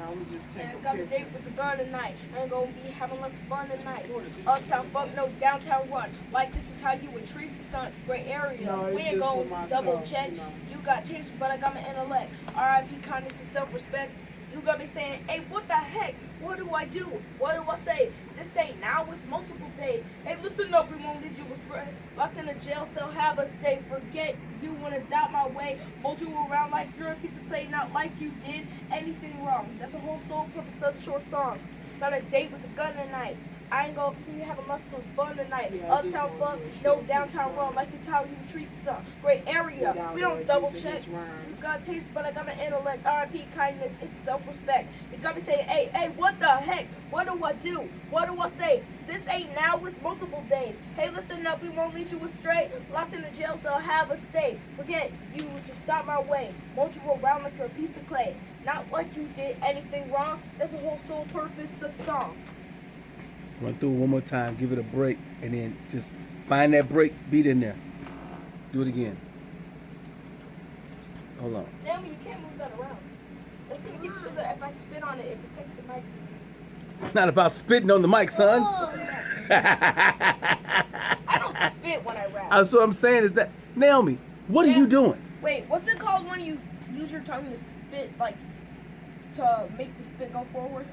I'm gonna just take And a got a picture. date with the girl tonight. Ain't gonna be having lots of fun tonight. Uptown fuck, no downtown run. Like this is how you would treat the sun. Gray area. No, it's We ain't just for gonna myself, double check. you know. You got taste, but I got my intellect. R.I.P. kindness and self-respect. You got me saying, hey, what the heck? What do I do? What do I say? This ain't now, it's multiple days. Hey, listen up, we won't lead you astray. Locked in a jail cell, have a safe. Forget you wanna doubt my way. Hold you around like you're a piece of clay, not like you did anything wrong. That's the whole sole purpose of the short song. Got a date with the gun tonight. I ain't gonna be having lots of fun tonight. Yeah, I just Uptown wanna fun, do a no short downtown piece, run. Like it's how you treat some great area. Down We there, don't double just check. hits rhymes. You got taste, but I got my intellect. R.I.P. kindness is self-respect. You got me saying, hey, what the heck? What do I do? What do I say? This ain't now, it's multiple days. Hey, listen up, we won't lead you astray. Locked in the jail cell, have a stay. Forget, you just stop my way. Won't you around like you're a piece of clay? Not like you did anything wrong. That's the whole sole purpose of the song. Run through it one more time, give it a break, and then just find that break beat in there. Do it again. Hold on. Naomi, you can't move that around. That's gonna keep it so that if I spit on it, it protects the mic. It's not about spitting on the mic, son. I don't spit when I rap. That's what I'm saying is that, Naomi, what are you doing? Wait, what's it called when you use your tongue to spit, like, to make the spit go forward?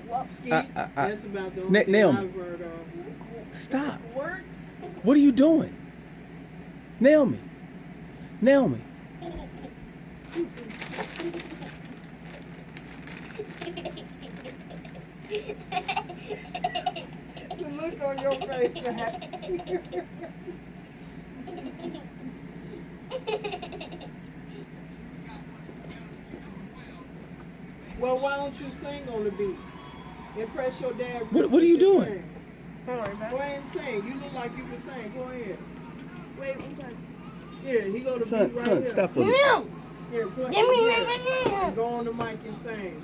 Well, See, I- that's about the Na- only thing Naomi. I've heard of. Stop. words? What are you doing? Naomi. Naomi. The look on your face, man. Well, why don't you sing on the beat? Impress your dad. What are you doing? Sing. Don't worry about Go it. ahead and sing. You look like you can sing. Go ahead. Wait, one time. Here, he go to Son, beat right son, here. stop for me. No! Here, play. Give me Here. my Go on the mic and sing.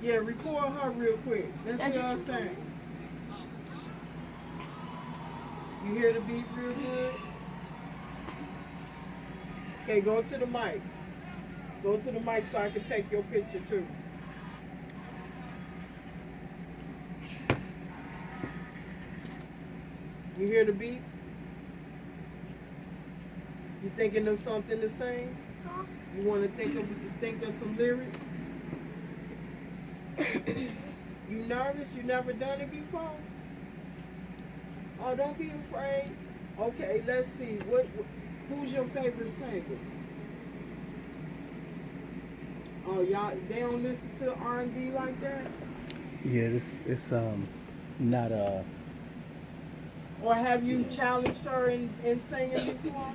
Yeah, record her real quick. Let's That's hear what her you sing. You hear the beat real good? Okay, go to the mic. Go to the mic so I can take your picture too. You hear the beat? You thinking of something to sing? You want to think of some lyrics? You nervous? You never done it before? Oh, don't be afraid. Okay, let's see. Who's your favorite singer? Oh, y'all, they don't listen to R&B like that? Yeah, it's not Or have you challenged her in singing before?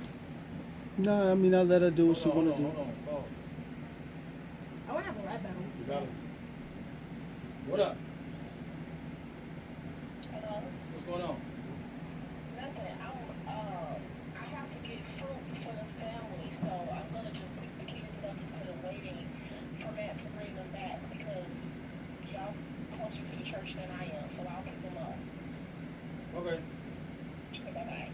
No, I mean I let her do what she wanna do. Hold on, pause. I want to have a rap battle. You got it. What up? Hello? What's going on? Nothing. I have to get fruit for the family, so I'm gonna just pick the kids up instead of waiting for Matt to bring them back because y'all closer to the church than I am, so I'll pick them up. Okay. Okay, bye-bye.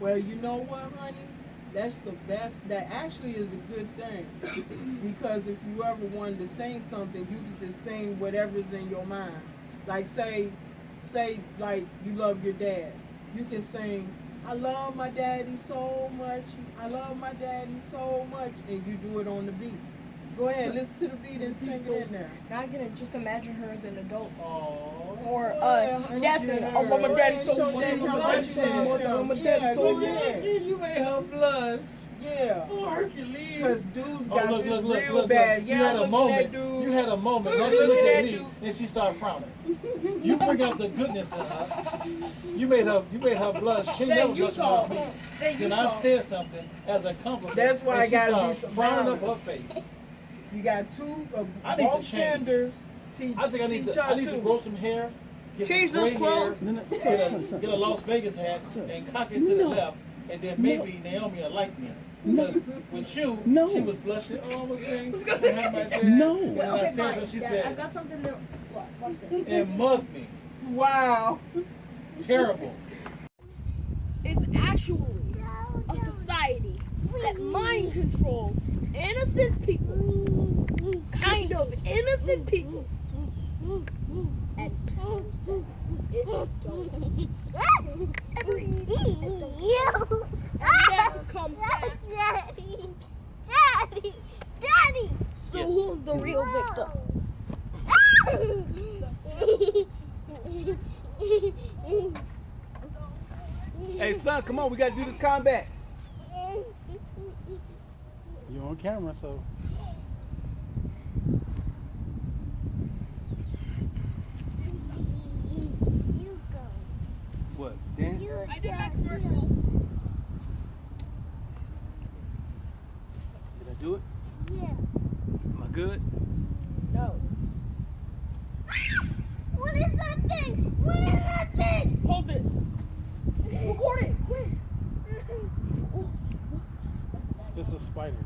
Well, you know what, honey? That's that actually is a good thing. Because if you ever wanted to sing something, you could just sing whatever's in your mind. Like say like you love your dad. You can sing, I love my daddy so much, I love my daddy so much, and you do it on the beat. Go ahead, listen to the beat and sing it in there. Now I can just imagine her as an adult. Oh. Or, honey, dancing. yeah. I love my daddy so Show much. daddy I how love much my you daddy love so much. I love my him. daddy Yeah, so go much. ahead. You made her blush. Yeah. Oh, Hercules. Because dude's Oh, got look, this look, look, real look, bad. look. Yeah, You had a look at moment. that dude. You had a moment. Now Look she at looked that at me dude. and she started frowning. You bring out the goodness in her. You made her blush. She Then never you blushed talk. about me. Then you Then I talk. said something as a compliment. That's why and I she gotta started be some frowning up her boundaries. face. You got two I need to both change. genders. Teach, I think I need teach to her to too. grow some hair. Get Change some those gray clothes. hair, No, no, son. get a Las Vegas hat Son. and cock it to the No. left, and then maybe Naomi will like me. No. Because with you, No. she was blushing. Oh, I'm gonna sing. Who's I gonna have my dad. No. And when I Okay, said fine. something, she Yeah, I've said, got something to watch this. and mugged me. Wow. Terrible. Is actually a society that mind controls innocent people, kind of innocent people, and turns them into donuts. Every and never come back. Daddy! So who's the real victim? Hey, son, come on. We got to do this combat. You're on camera, so. You go. What? Dance? I did my commercials. Did I do it? Yeah. Am I good? No. What is that thing? What is that thing? Hold this. Record it, quick. It's a spider.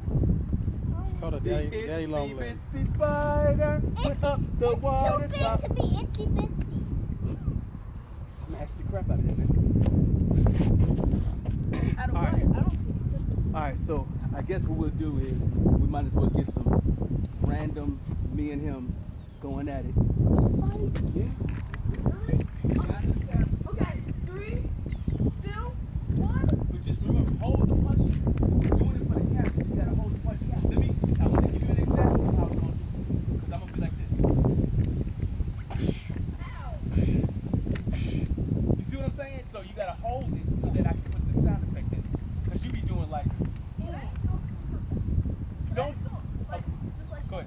It's called a daddy long leg. Itsy spider went up the water. It's too big to be itsy bitsy. Smash the crap out of that man. I don't All right. want it. I don't see it. All right, so I guess what we'll do is we might as well get some random me and him going at it. Just fight. Yeah. Okay, 3, 2, 1. But just remember, hold the punches. Doing it for the camera, so you gotta hold the punches. I want to give you an example of how we're gonna do it. Because I'm gonna be like this. You see what I'm saying? So you gotta hold it so that I can put the sound effect in it. Because you be doing like, don't. Okay. Go ahead.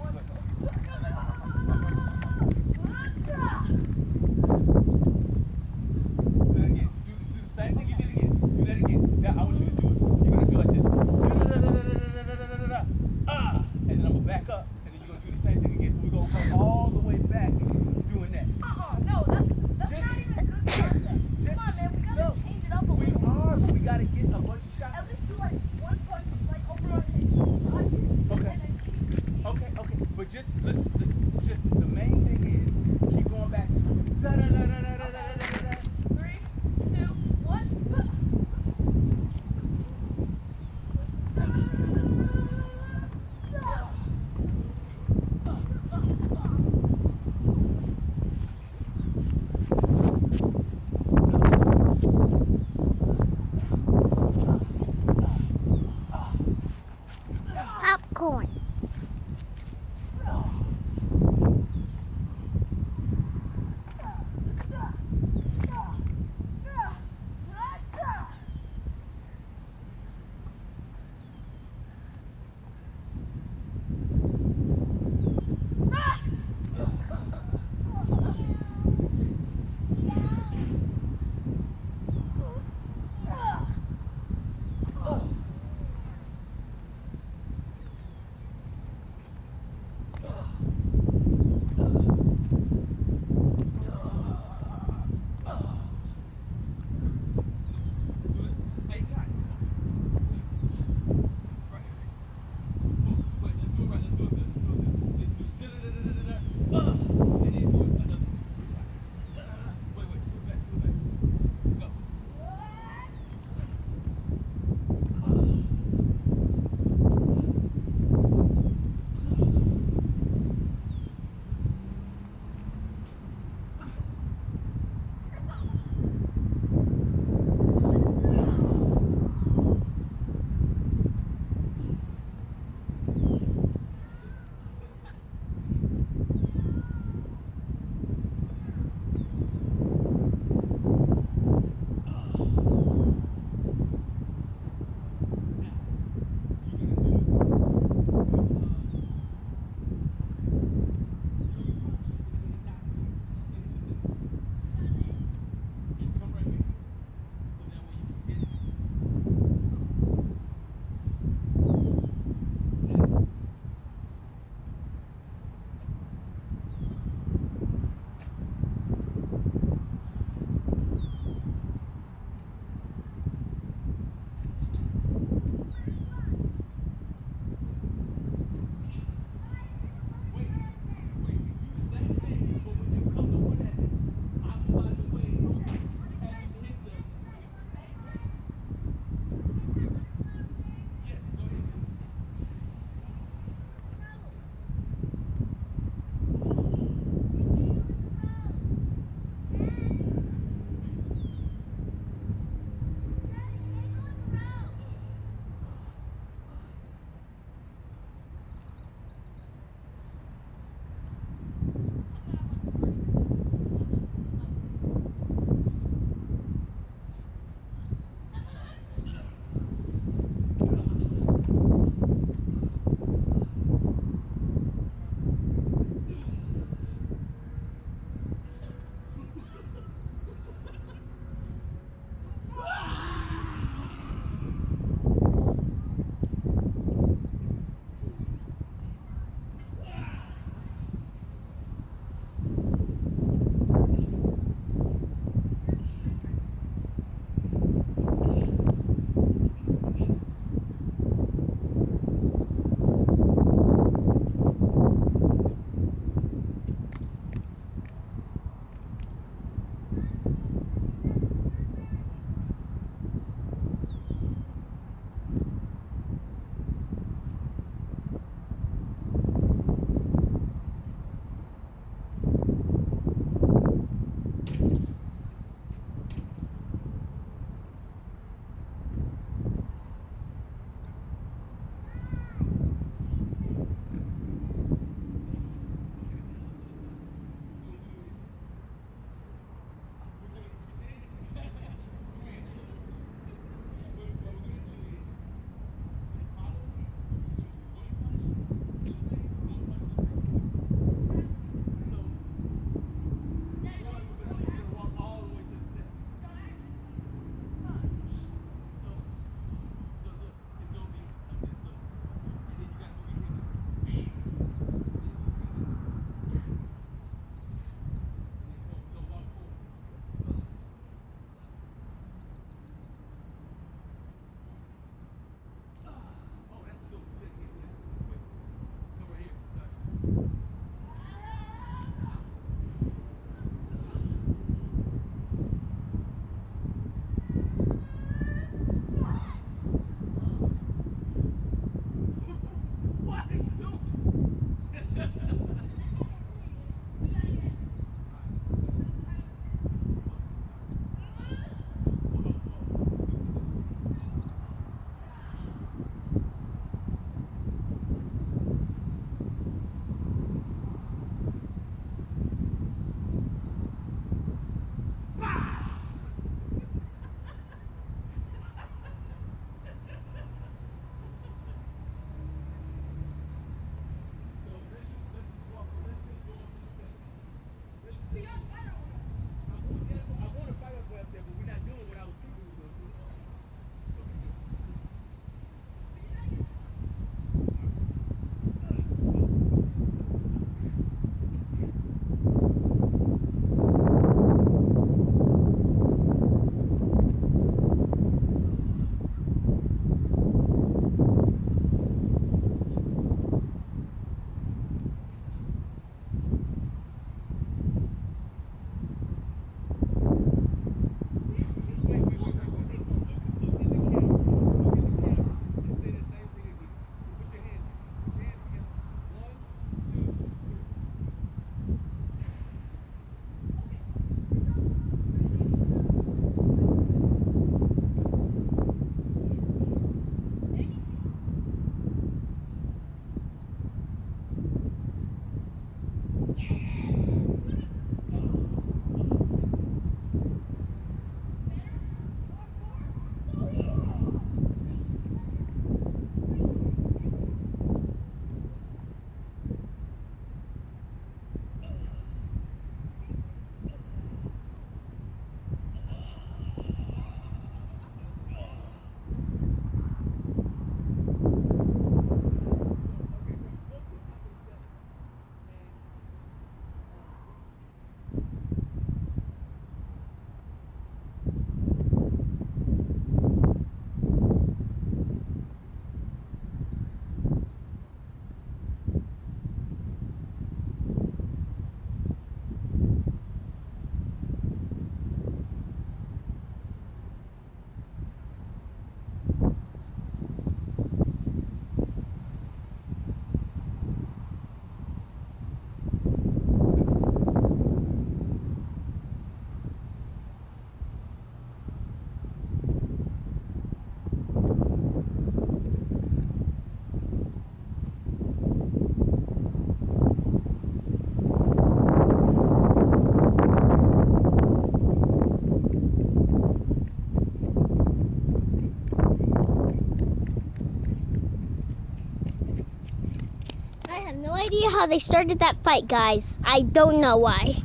idea how they started that fight, guys. I don't know why.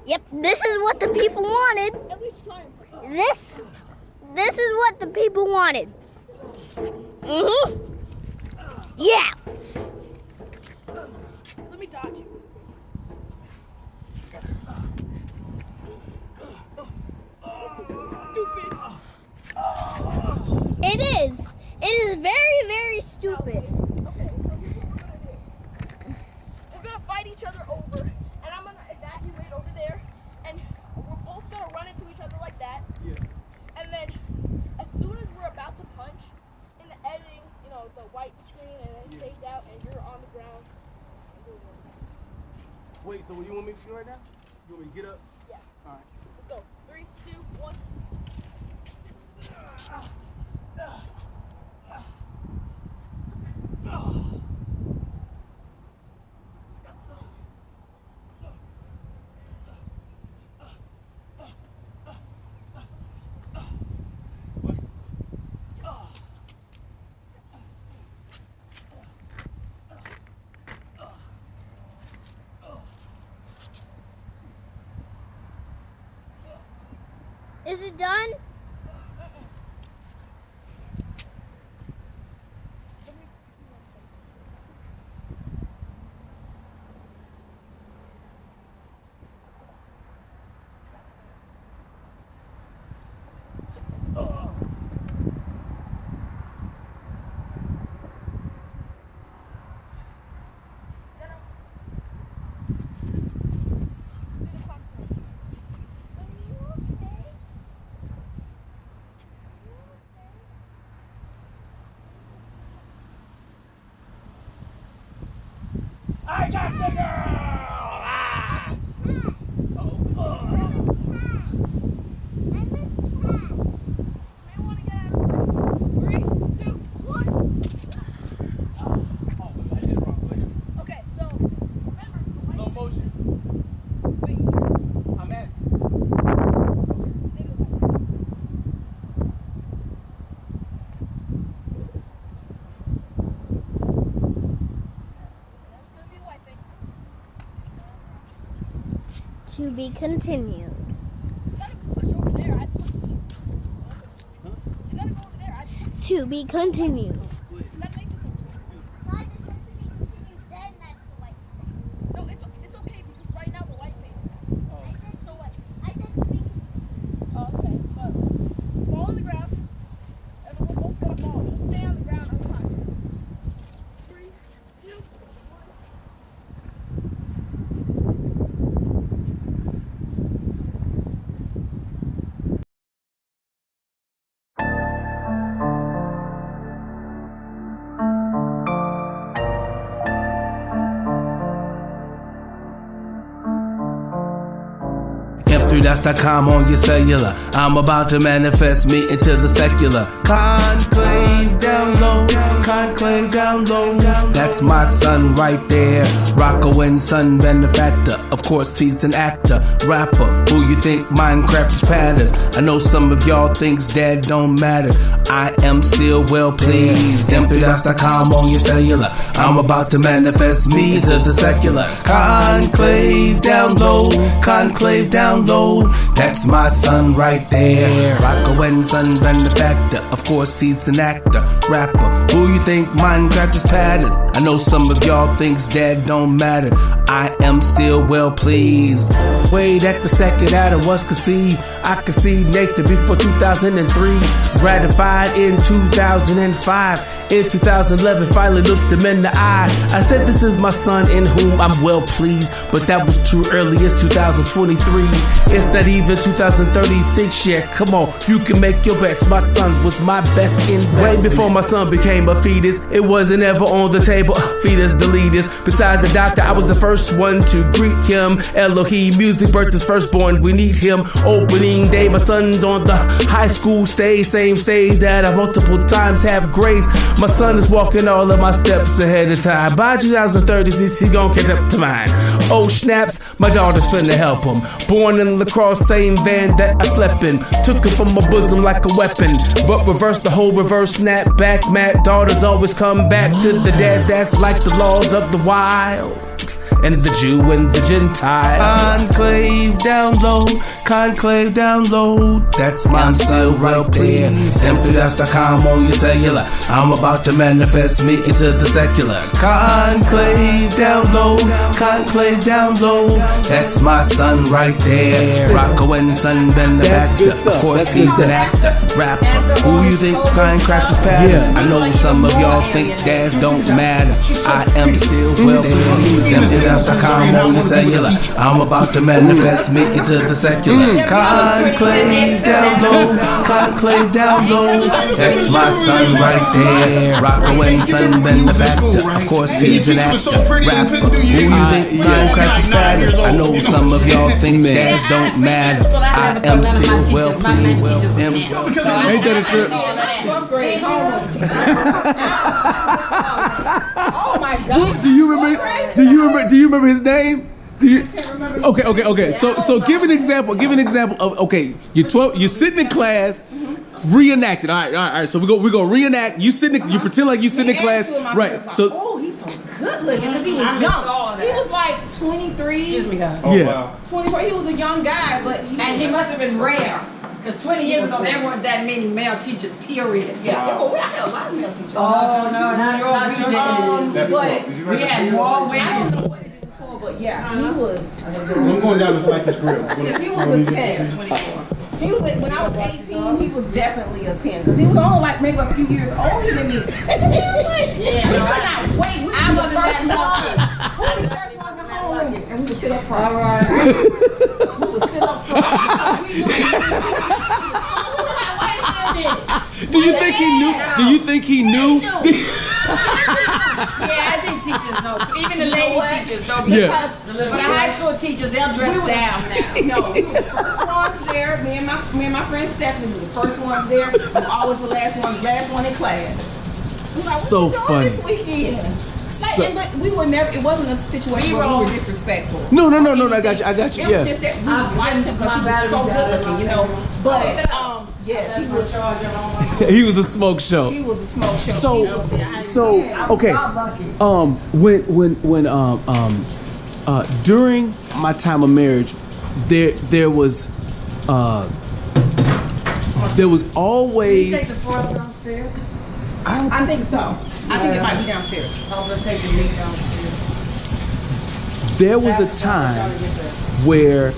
Yep, this is what the people wanted. At least try and break. This is what the people wanted. Yeah. Let me dodge you. This is so stupid. It is. It is very, very stupid. Okay, so here's what we're gonna do. We're gonna fight each other over, and I'm gonna evacuate over there, and we're both gonna run into each other like that. Yeah. And then, as soon as we're about to punch, in the editing, you know, the white screen, and then it fades out, and you're on the ground doing this. Wait, so what you want me to do right now? You want me to get up? Yeah. All right. Let's go. 3, 2, 1. Is it done? See the clock start. I got the girl! Ah! May want to get out of 3, 2, 1. Oh, I did it wrong. Wait. Okay, so remember, the Slow white motion. wait, you sure? I'm asking. Think about it. That's gonna be a white thing. To be continued. You gotta push over there. I pushed you. You gotta go over there. I pushed To be continued. you. You gotta make this over there. No, it's okay because right now the white thing is down. So what? Oh, okay. But fall on the ground. And we're both gonna fall. Just stay on the ground unconscious. 3, 2, 1. M3.com on your cellular. I'm about to manifest me into the secular. Conclave down low, conclave down low. That's my son right there. Rocco son, benefactor. Of course, he's an actor, rapper. Who you think Minecraft's patterns? I know some of y'all thinks dad don't matter. I am still well pleased. M3.com on your cellular. I'm about to manifest me into the secular. Conclave down low, conclave down low. That's my son right there. Rocco son, benefactor. Of course, he's an actor. rapper. Who you think Minecraft is patterns? I know some of y'all thinks that don't matter. I am still well pleased. Wait at the second out of what's conceived. I conceived Nathan before 2003. Gratified in 2005. In 2011, finally looked him in the eye. I said, this is my son in whom I'm well pleased. But that was too early, it's 2023. It's not even 2036 yet. Come on, you can make your bets. My son was my best investment. Way before my son became a fetus, it wasn't ever on the table. Fetus deleters. Besides the doctor, I was the first one to greet him. Elohim Music birthed his firstborn. We need him. Opening day, my son's on the high school stage, same stage that I multiple times have graced. My son is walking all of my steps ahead of time. By 2030, he gon' catch up to mine. Oh snaps, my daughter's finna help him. Born in lacrosse, same van that I slept in. Took it from my bosom like a weapon, but reverse the whole reverse snap back. Matt daughters always come back to the dads. That's like the laws of the wild. And the Jew and the Gentile. Conclave down low, conclave down low. That's my still right there. Empty.com on your cellular. I'm about to manifest me into the secular. Conclave down low, conclave down low. That's my son right there. Rocco and son benefactor. Of course he's an actor, rapper. Who you think Minecraft is patterns? I know some of y'all think dads don't matter. I am still well pleased. Empty.com on your cellular. I'm about to manifest me into the secular. Conclave down low, conclave down low. That's my son right there. Rocco and son benefactor. Of course he's an actor, rapper. Who you think Minecraft is patterns? I know some of y'all think dads don't matter. I am still well pleased. Ain't that a trip? Oh my God. Do you remember his name? Do you? Okay. So give an example. Give an example of You're 12. You're sitting in class, reenacting. All right. So we go reenact. You pretend like you sitting in class, right? So. Oh, he's so good looking because he was young. He was like 23. Excuse me, guys. Yeah. Wow. 24. He was a young guy, but He must have been rare. Because 20 years ago, there weren't that many male teachers, period. yeah. Oh, I had a lot of male teachers. Oh, no, not your But We had more I don't women. know what he did before, but yeah, he was. I'm going down to like this grill. He was a 10. He was when I was 18. He was definitely a 10 because he was only like maybe a few years older than me. And he was like, we cannot wait. We I were the wasn't first that ones. lucky. We were the first ones in home, and we would sit up front. All right. We would sit up front. Do you think he knew? Do you think he knew? Yeah, I think teachers know. Even the lady teachers know. Yeah. But the high school teachers, they'll dress down now. No, we were the first ones there. Me and my friend Stephanie were the first ones there. We were always the last one in class. We were like, So what you funny. doing this weekend? But we were never. It wasn't a situation where we were disrespectful. No. I got you. It was Yeah. just that we liked him because he was so good looking, you know. But yes, He was a smoke show. he was a smoke show. So okay. When during my time of marriage, there was always. I think so. I think it might be downstairs. There was a time where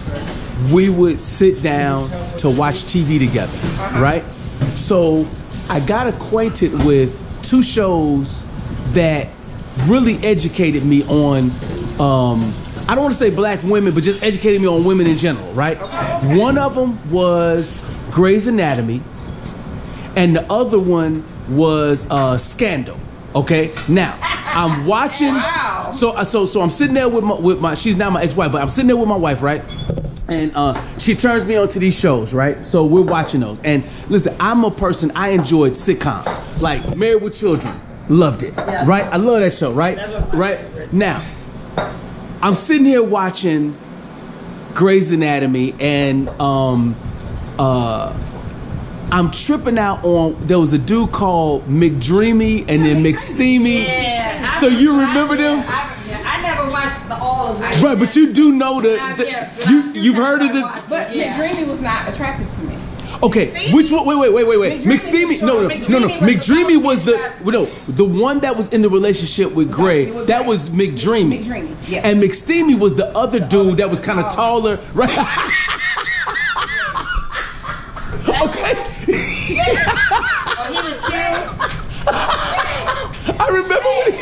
we would sit down to watch TV together, right? So I got acquainted with two shows that really educated me on, I don't want to say black women, but just educated me on women in general, right? One of them was Grey's Anatomy, and the other one was Scandal. Okay, now I'm watching. Wow. So I'm sitting there with my she's now my ex-wife, but I'm sitting there with my wife, right? And she turns me on to these shows, right? So we're watching those. And listen, I'm a person, I enjoyed sitcoms, like Married with Children, loved it, right? I love that show, right? Right now, I'm sitting here watching Grey's Anatomy, and I'm tripping out on, there was a dude called McDreamy and then McSteamy. Yeah. So you remember them? I never watched all of them. Right, but you do know you've heard of the. But McDreamy was not attractive to me. Okay, which one? Wait. McSteamy. No. McDreamy was the one that was in the relationship with Gray. That was McDreamy. McDreamy, yes. And McSteamy was the other dude that was kind of taller, right? Okay. Oh, he was cute. I remember when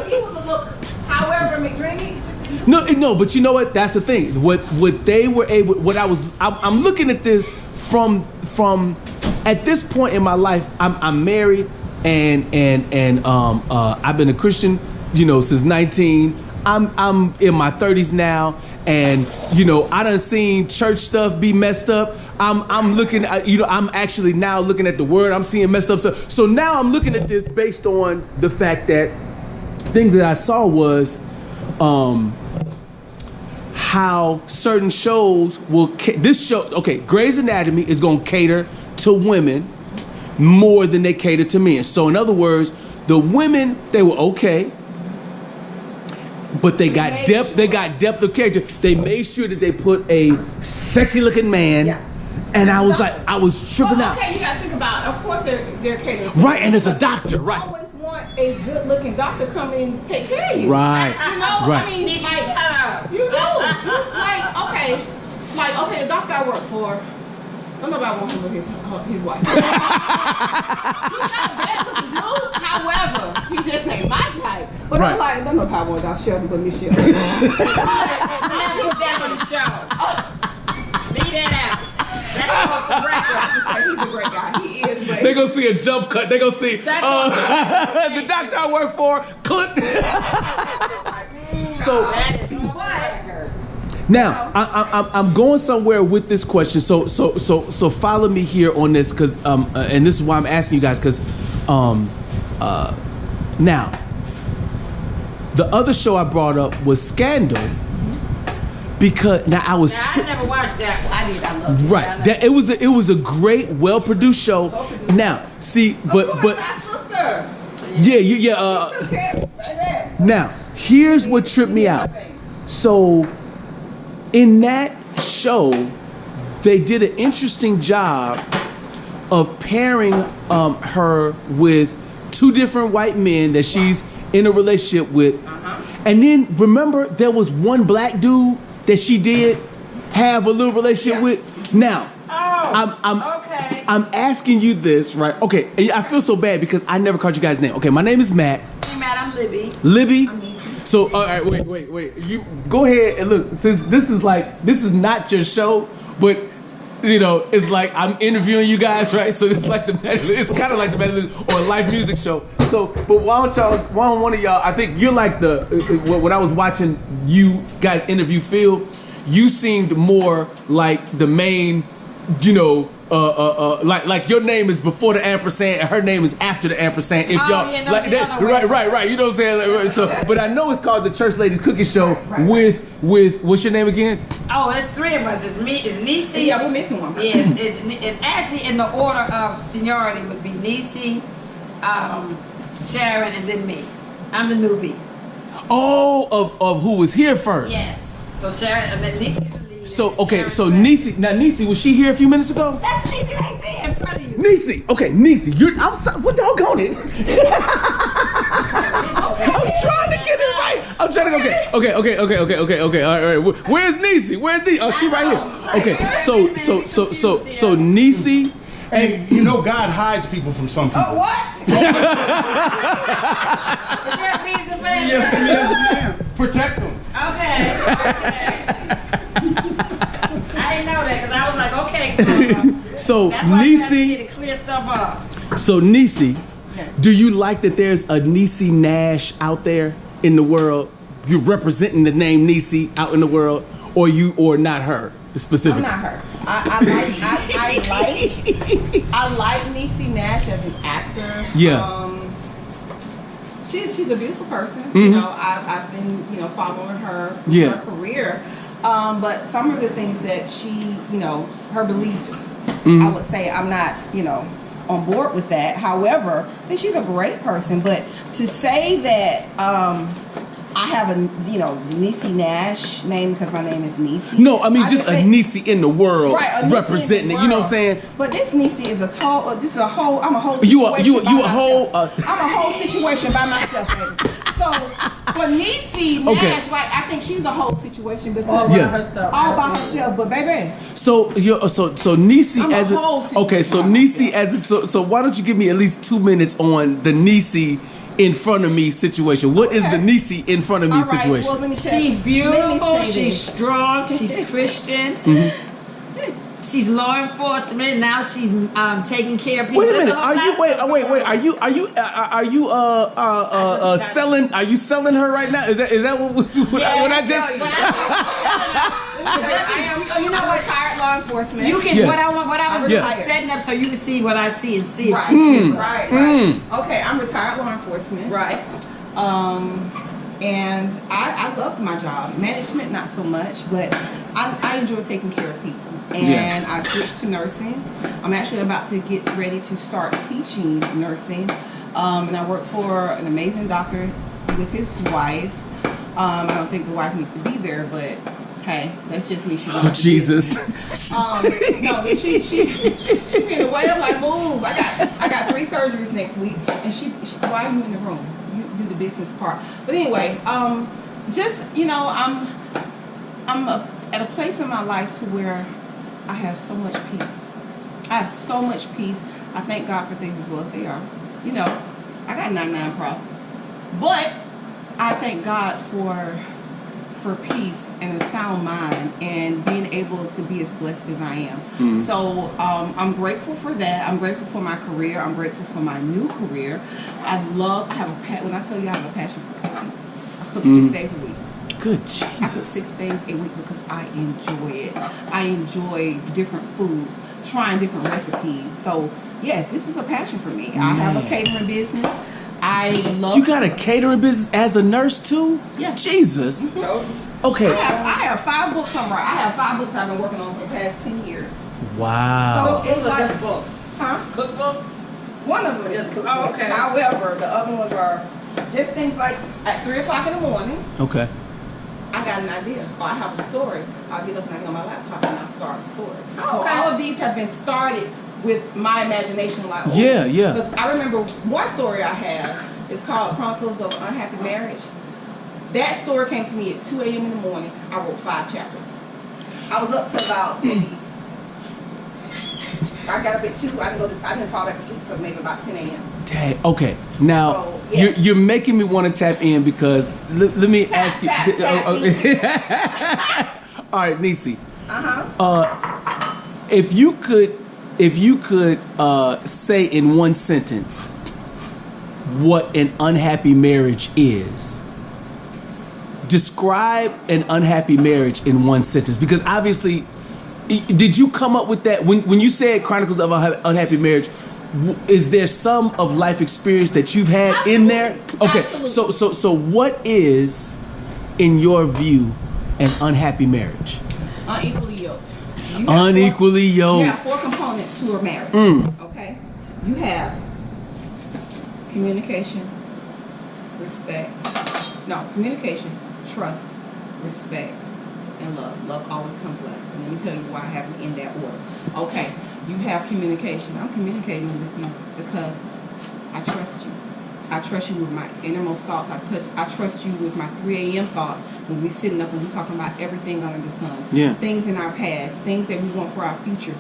He was a look. However, McDreamy just No, but you know what? That's the thing. What they were able. I'm looking at this from at this point in my life. I'm married and I've been a Christian, since 19. I'm in my 30s now, and I done seen church stuff be messed up. I'm looking at, I'm actually now looking at the word. I'm seeing messed up stuff. So now I'm looking at this based on the fact that things that I saw was how certain shows will. Grey's Anatomy is going to cater to women more than they cater to men. So in other words, the women, they were okay, but they got depth. They got depth of character. They made sure that they put a sexy-looking man. Yeah. And I was tripping out. Okay, you gotta think about. Of course, they're catering. Right, and it's a doctor, right? You always want a good-looking doctor coming in to take care of you. Right. I mean, the doctor I work for. Don't nobody want him with his wife. He's not a bad-looking dude. However, he just ain't my type. But I'm like, don't nobody want that Sheldon but Michelle. Let me put that on the show. Leave that out. That's off the record. He's a great guy. He is great. They're going to see a jump cut. They're going to see the doctor I work for. Click. So now I'm going somewhere with this question. So follow me here on this, because and this is why I'm asking you guys, because now the other show I brought up was Scandal. Because I never watched that one. I did. I loved it. Right. It was a great, well produced show. Now, see, but yeah. Now, here's what tripped me out. So, in that show, they did an interesting job of pairing her with two different white men that she's in a relationship with, and then remember there was one black dude that she did have a little relationship with. Now, I'm asking you this, right? Okay, I feel so bad because I never called you guys' name. Okay, my name is Matt. Hey, Matt, I'm Libby. Libby? So, all right, wait. You go ahead and look. Since this is not your show, but it's like I'm interviewing you guys, right? So it's like it's kind of like the Medley or a live music show. So, but why don't one of y'all? I think you're like when I was watching you guys interview Phil, you seemed more like the main, like your name is before the ampersand and her name is after the ampersand. If y'all like that, right. You know what I'm saying? So, but I know it's called the Church Ladies Cooking Show with what's your name again? Oh, it's three of us. It's me. It's Niecy. Yeah, we're missing one. Yes, it's actually in the order of seniority. Would be Niecy, Sharon, and then me. I'm the newbie. Oh, of who was here first? Yes. So Sharon, and then Niecy's the lead. So Niecy. Now Niecy, was she here a few minutes ago? That's Niecy right there in front of you. Niecy. Okay, Niecy. I'm sorry. What doggone it? I'm trying to get it right. I'm trying to. Okay. All right. Where's Niecy? Oh, she right here. Okay. So Niecy. And God hides people from some people. Oh, what? Is there a reason for that? Yes, ma'am. Protect them. Okay. I didn't know that because I was like, okay. So that's why Niecy. to clear stuff up. So Niecy, do you like that there's a Niecy Nash out there in the world? You're representing the name Niecy out in the world, or not her specifically? I'm not her. I like Niecy Nash as an actor. Yeah. She's a beautiful person. Mm-hmm. I've been following her career. But some of the things that she, her beliefs, I would say I'm not, on board with that. However, I think she's a great person. But to say that I have a, Niecy Nash name because my name is Niecy. No, I mean just just a say- Niecy in the world Right, a Niecy representing in it. the You know what I'm world. saying? But this Niecy is this is a whole. I'm a whole. You a situation by you a whole. myself. I'm a whole situation by myself, baby. So for Niecy Nash, Okay. like I think she's a whole situation because All by Yeah. herself. all by absolutely. herself. But baby, So Niecy I'm a as whole okay. So situation. Niecy as so why don't you give me at least 2 minutes on the Niecy in front of me situation? What is the Niecy in front of me all right. situation? Well, let me tell She's let beautiful. me say She's this. strong. She's Christian. She's law enforcement. Now she's taking care of people. Wait a There's minute. whole Are you lot wait? of Wait. stuff Are you selling? Are you selling her right now? Is that what I just? You know what? Retired law enforcement. You can Yeah. what I was Yeah. setting up so you can see what I see and see if Right. she sees what Right. I Right. Okay, I'm retired law enforcement. see. Right. And I love my job. Management, not so much, but I enjoy taking care of people. And Yeah. I switched to nursing. I'm actually about to get ready to start teaching nursing. And I work for an amazing doctor with his wife. I don't think the wife needs to be there, but hey, that's just me. She Oh Jesus! no, she been away. I'm like, move. I got 3 surgeries next week, and she why are you in the room? You do the business part. But anyway, just I'm at a place in my life to where I have so much peace. I have so much peace. I thank God for things as well as they are. I got 99 problems, but I thank God for peace and a sound mind and being able to be as blessed as I am. So I'm grateful for that. I'm grateful for my career. I'm grateful for my new career. When I tell you I have a passion for cooking, I cook 6 days a week. Good I cook Jesus! 6 days a week because I enjoy it. I enjoy different foods, trying different recipes. So yes, this is a passion for me. I have a catering business. I love. You got a catering business as a nurse too? Yeah. Jesus. Okay. I have 5 books I'm writing. I have 5 books I've been working on for the past 10 years. Wow. So it's Those are like just books. Huh? Cookbooks. One of them is Just- cookbook. oh, okay. However, the other ones are just things like at 3 o'clock in the morning, Okay. I got an idea. Or I have a story. I'll get up and I get on my laptop and I'll start a story. Oh, So okay. all of these have been started with my imagination. Like, Yeah, yeah. Because I remember one story I have. It's called Chronicles of Unhappy Marriage. That story came to me at 2 a.m. in the morning. I wrote 5 chapters. I was up to about maybe. I got up at 2. I didn't fall back to sleep until maybe about 10 a.m. Dang. Okay. Now So, yes. you're making me want to tap in because let me ask you. tap All right, Niecy. Uh-huh. If you could say in one sentence what an unhappy marriage is, describe an unhappy marriage in one sentence. Because obviously, did you come up with that when you said Chronicles of Unhappy Marriage? Is there some of life experience that you've had in there? Okay, Absolutely. so what is, in your view, an unhappy marriage? Unequally yoked. You have Unequally You yoked. have 4 components to a marriage. Okay? You have communication, respect. No, communication, trust, respect, and love. Love always comes last. And let me tell you why I have it in that order. Okay, you have communication. I'm communicating with you because I trust you. I trust you with my innermost thoughts. I trust you with my 3 a.m. thoughts when we're sitting up and we're talking about everything under the sun. Yeah. Things in our past, things that we want for our future.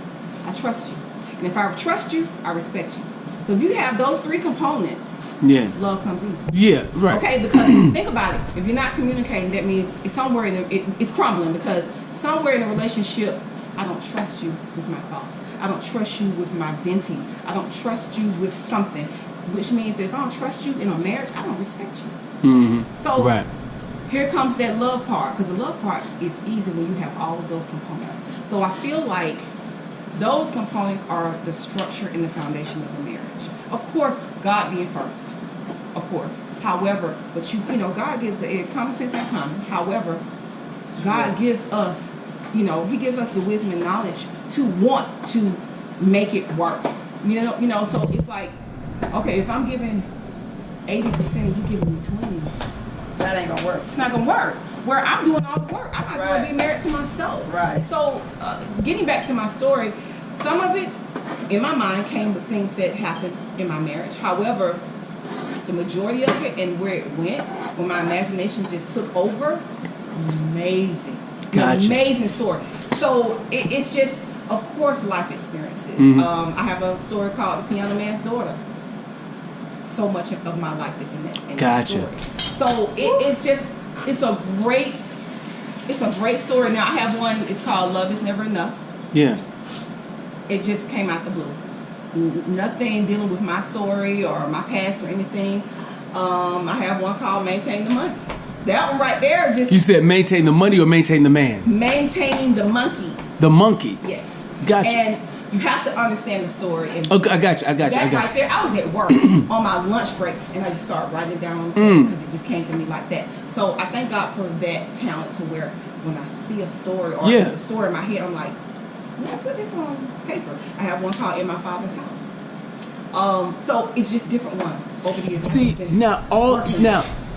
I trust you. And if I trust you, I respect you. So if you have those 3 components, Yeah. love comes easy. Yeah. Right. Okay, because think about it. If you're not communicating, that means it's somewhere it's crumbling because somewhere in the relationship, I don't trust you with my thoughts. I don't trust you with my venting. I don't trust you with something, which means that if I don't trust you in a marriage, I don't respect you. Mm-hmm. So Right. here comes that love part, because the love part is easy when you have all of those components. So I feel like those components are the structure and the foundation of a marriage. Of course, God being first. Of course. However, but God gives common sense and common. However, God gives us, He gives us the wisdom and knowledge to want to make it work. So it's like, okay, if I'm giving 80% and you giving me 20, That ain't gonna work. It's not gonna work. Where I'm doing all the work, I might as well be married to myself. Right. So, getting back to my story, some of it in my mind came with things that happened in my marriage. However, the majority of it and where it went, when my imagination just took over, amazing. Gotcha. Amazing story. So it's just, of course, life experiences. I have a story called The Piano Man's Daughter. So much of my life is in that Gotcha. story. So it's a great story. Now I have one. It's called Love Is Never Enough. Yeah. It just came out the blue. Nothing dealing with my story or my past or anything. I have one called Maintain the Money. That one right there just... You said maintain the money or maintain the man? Maintaining the monkey. The monkey? Yes. Gotcha. And you have to understand the story. And okay, I got you. That right there, I was at work on my lunch break, and I just started writing down because it just came to me like that. So I thank God for that talent to where when I see a story or it's a story in my head, I'm like, I put this on paper. I have one called In My Father's House. So it's just different ones over the years. See, now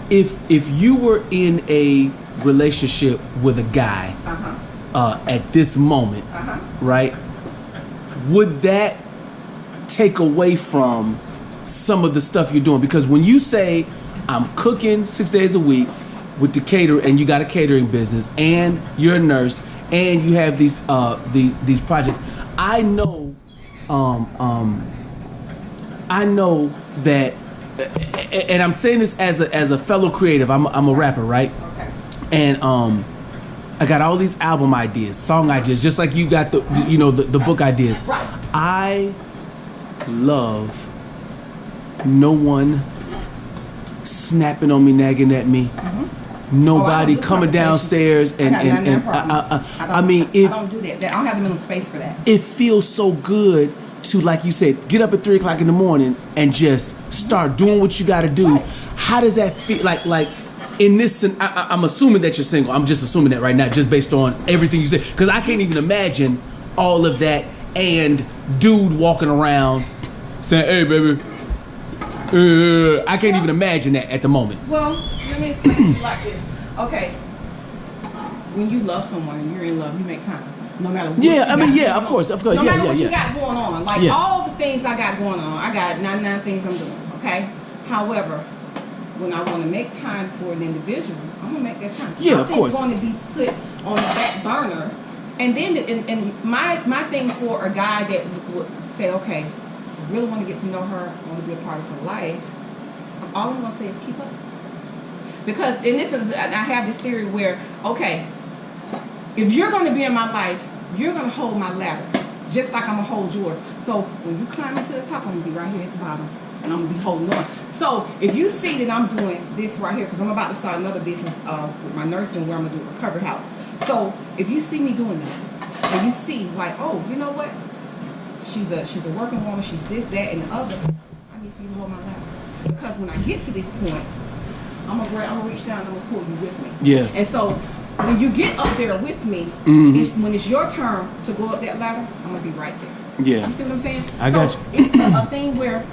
if you were in a relationship with a guy at this moment, right? Would that take away from some of the stuff you're doing? Because when you say I'm cooking 6 days a week with the caterer, and you got a catering business, and you're a nurse, and you have these projects, I know that, and I'm saying this as a fellow creative. I'm a rapper, right? Okay. And I got all these album ideas, song ideas, just like you got the book ideas. Right. I love no one snapping on me, nagging at me. Nobody coming downstairs and I mean, I don't do that. I don't have the mental space for that. It feels so good to, like you said, get up at 3 o'clock in the morning and just start doing what you got to do. Right. How does that feel? Like in this, I'm assuming that you're single. I'm just assuming that right now, just based on everything you said, because I can't even imagine all of that and dude walking around saying, "Hey, baby." I can't even imagine that at the moment. Well, let me explain it like this. Okay, when you love someone and you're in love, you make time. No matter what. Yeah, I mean, yeah, of course. No matter what you got going on, like all the things I got going on, I got 99 things I'm doing. Okay. However, when I want to make time for an individual, I'm gonna make that time. Yeah, of course. Something's going to be put on the back burner, and then and my thing for a guy that would say, okay, I really want to get to know her, I want to be a part of her life. All I'm gonna say is keep up, because I have this theory where, okay, if you're gonna be in my life, you're gonna hold my ladder, just like I'm gonna hold yours. So when you climb into the top, I'm gonna be right here at the bottom, and I'm gonna be holding on. So if you see that I'm doing this right here, because I'm about to start another business with my nursing, where I'm gonna do a recovery house. So if you see me doing that, and you see like, oh, you know what? She's a working woman. She's this, that, and the other. I need for you to hold my ladder, because when I get to this point, I'm gonna reach down and I'm gonna pull you with me. Yeah. And so when you get up there with me, when it's your turn to go up that ladder, I'm gonna be right there. Yeah. You see what I'm saying? I got you. It's a thing where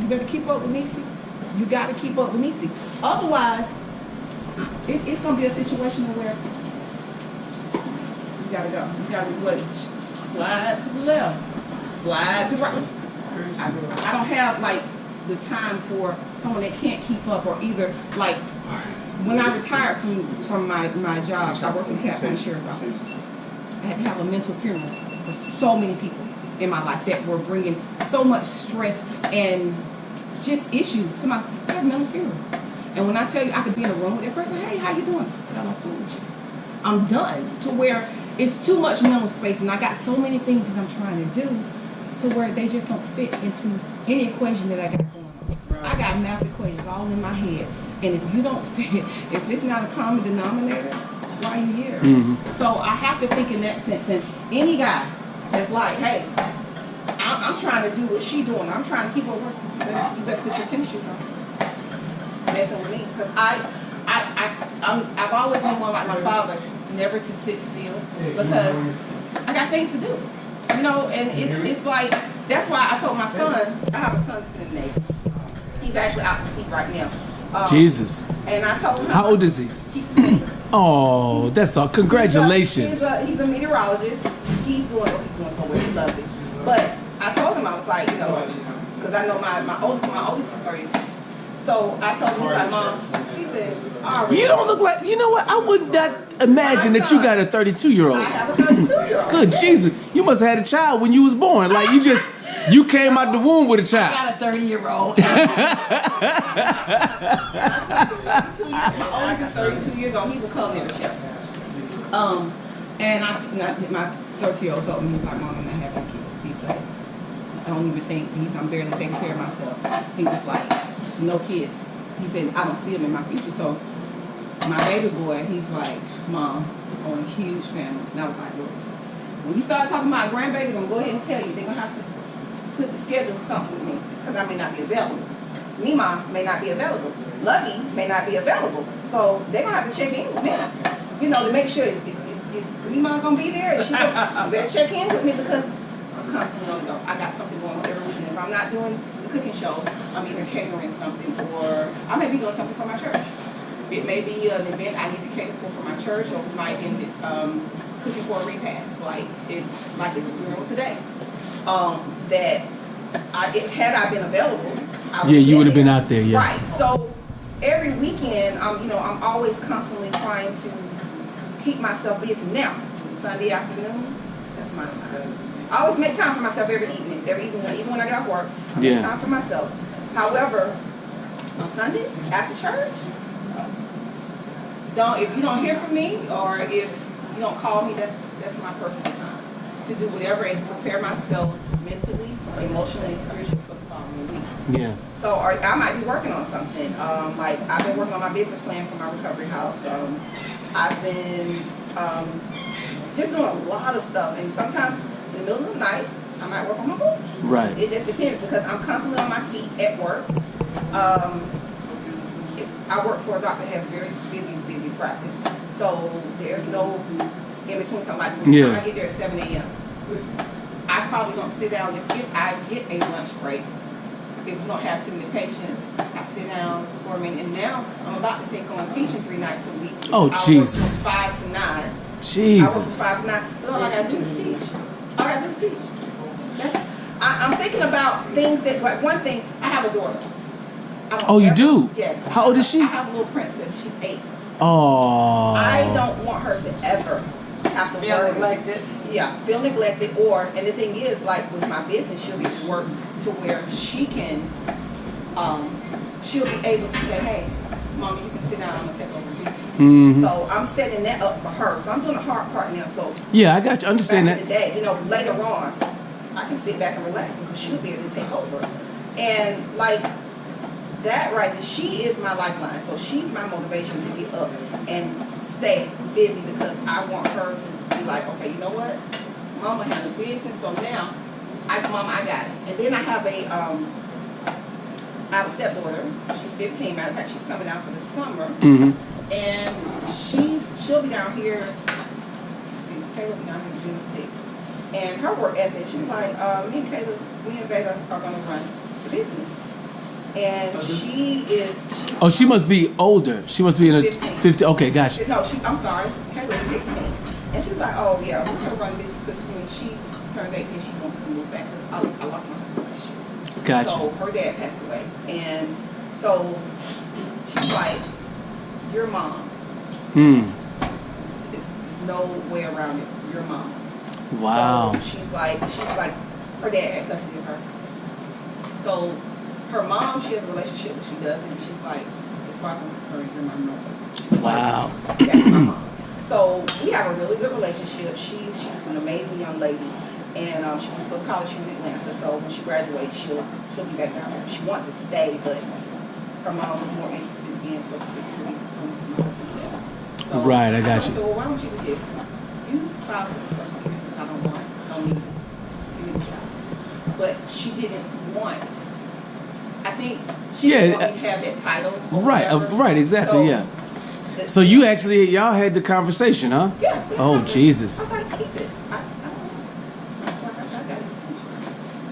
you better keep up with Niecy. You gotta keep up with Niecy. Otherwise, it's gonna be a situation where you gotta go. You gotta slide to the left. Slide to the right. I don't have like the time for someone that can't keep up, or either like when I retired from my job, I worked in the Cap County Sheriff's Office. I had to have a mental funeral for so many people in my life that were bringing so much stress and just issues to my mental funeral. And when I tell you I could be in a room with that person, hey, how you doing? I got no food. I'm done, to where it's too much mental space, and I got so many things that I'm trying to do, to where they just don't fit into any equation that I got going on. Right. I got math equations all in my head, and if you don't fit, if it's not a common denominator, why are you here? So I have to think in that sense. And any guy that's like, hey, I'm trying to do what she's doing, I'm trying to keep her working, you better put your tennis shoes on. Messing with me, because I've always been one like my father, never to sit still, because I got things to do. You know, and it's like, that's why I told my son, I have a son that's in the Navy. He's actually out to sea right now. Jesus. And I told him. How old is he? He's 20. Oh, that's all. Congratulations. He's a meteorologist. He's doing so well. He loves it. But I told him, I was like, because I know my oldest is 32. So I told him, like, Mom, she said, you don't look like, you know what? I would not imagine that you got a 32-year-old. I have a 32-year-old. Good Jesus. You must have had a child when you was born. Like you came out the womb with a child. I got a 30-year-old. My oldest is 32 years old. He's a culinary chef. And my 30-year-old told me, he's like, Mom, I'm not having kids. He said, I don't even think, I'm barely taking care of myself. He was like, no kids. He said, I don't see them in my future. So my baby boy, he's like, Mom, I want a huge family. And I was like, look, when you start talking about grandbabies, I'm going to go ahead and tell you, they're going to have to put the schedule something with me, because I may not be available. Mima may not be available. Lucky may not be available. So they're going to have to check in with me, to make sure, is Mima going to be there? Is she you better check in with me, because I'm constantly on the go. I got something going on every weekend. If I'm not doing the cooking show, I'm either catering something, or I may be doing something for my church. It may be an event I need to cater for my church, or it might end cooking for a repast, like it's a funeral today. Had I been available, you would have been out there, yeah. Right. So every weekend, I'm always constantly trying to keep myself busy. Now, Sunday afternoon, that's my time. I always make time for myself every evening, even when I get off work. I make time for myself. However, on Sundays after church, if you don't hear from me, or if you don't call me, that's my personal time to do whatever and to prepare myself mentally, emotionally, and spiritually for the following week. Yeah. So, or I might be working on something. Like I've been working on my business plan for my recovery house. I've been just doing a lot of stuff, and sometimes in the middle of the night, I might work on my book. Right. It just depends, because I'm constantly on my feet at work. I work for a doctor that has very busy practice. So there's no in between time. Like when I get there at 7 a.m., I probably don't sit down. If I get a lunch break, if you don't have too many patients, I sit down for a minute. And now I'm about to take on teaching 3 nights a week. Oh, Jesus. I work from 5 to 9. Jesus. I work from 5 to 9. But all I gotta do is teach. All I gotta do is teach. I'm thinking about things that, like one thing, I have a daughter. Oh, you do? Yes. How old is she? I have a little princess. She's 8. Oh. I don't want her to ever have to feel neglected. Yeah, feel neglected. And the thing is, like with my business, she'll get to work to where she can, she'll be able to say, hey, Mommy, you can sit down, I'm going to take over business. Mm-hmm. So I'm setting that up for her. So I'm doing the hard part now. So yeah, I got you. Understand back that. in the day, later on, I can sit back and relax because she'll be able to take over. And like that right there, she is my lifeline. So she's my motivation to get up and stay busy, because I want her to be like, okay, you know what? Mama handles business, so now Mama, I got it. And then I have a stepdaughter. She's 15. Matter of fact, she's coming down for the summer. Mm-hmm. And she'll be down here. Let's see, Kayla will be down here June 6th. And her work ethic, she's like, me and Kayla, me and Zeta are going to run the business. And she must be older. She must be in a 50. Okay, gotcha. No, I'm sorry. Kayla is 16. And she's like, oh yeah, we're going to run the business, because when she turns 18, she wants to move back, because I lost my husband last year. Gotcha. So her dad passed away. And so she's like, your mom. There's no way around it. Your mom. Wow. So she's like, her dad had custody of her. So her mom, she has a relationship, but she doesn't. She's like, as far as I'm concerned, you're my mother. Wow. That's my mom. So we have a really good relationship. She's an amazing young lady, and she wants to go to college here in Atlanta. So when she graduates, she'll be back down there. She wants to stay, but her mom is more interested in Social Security from my husband's dad. So right, I got you. So why don't you do this? You file for Social Security, because I don't need it. Give me the job. But she didn't want. I think she didn't want me to have that title. Right, exactly, yeah. So you actually, y'all had the conversation, huh? Yeah. Oh, Jesus. I was like, keep it. I got his attention.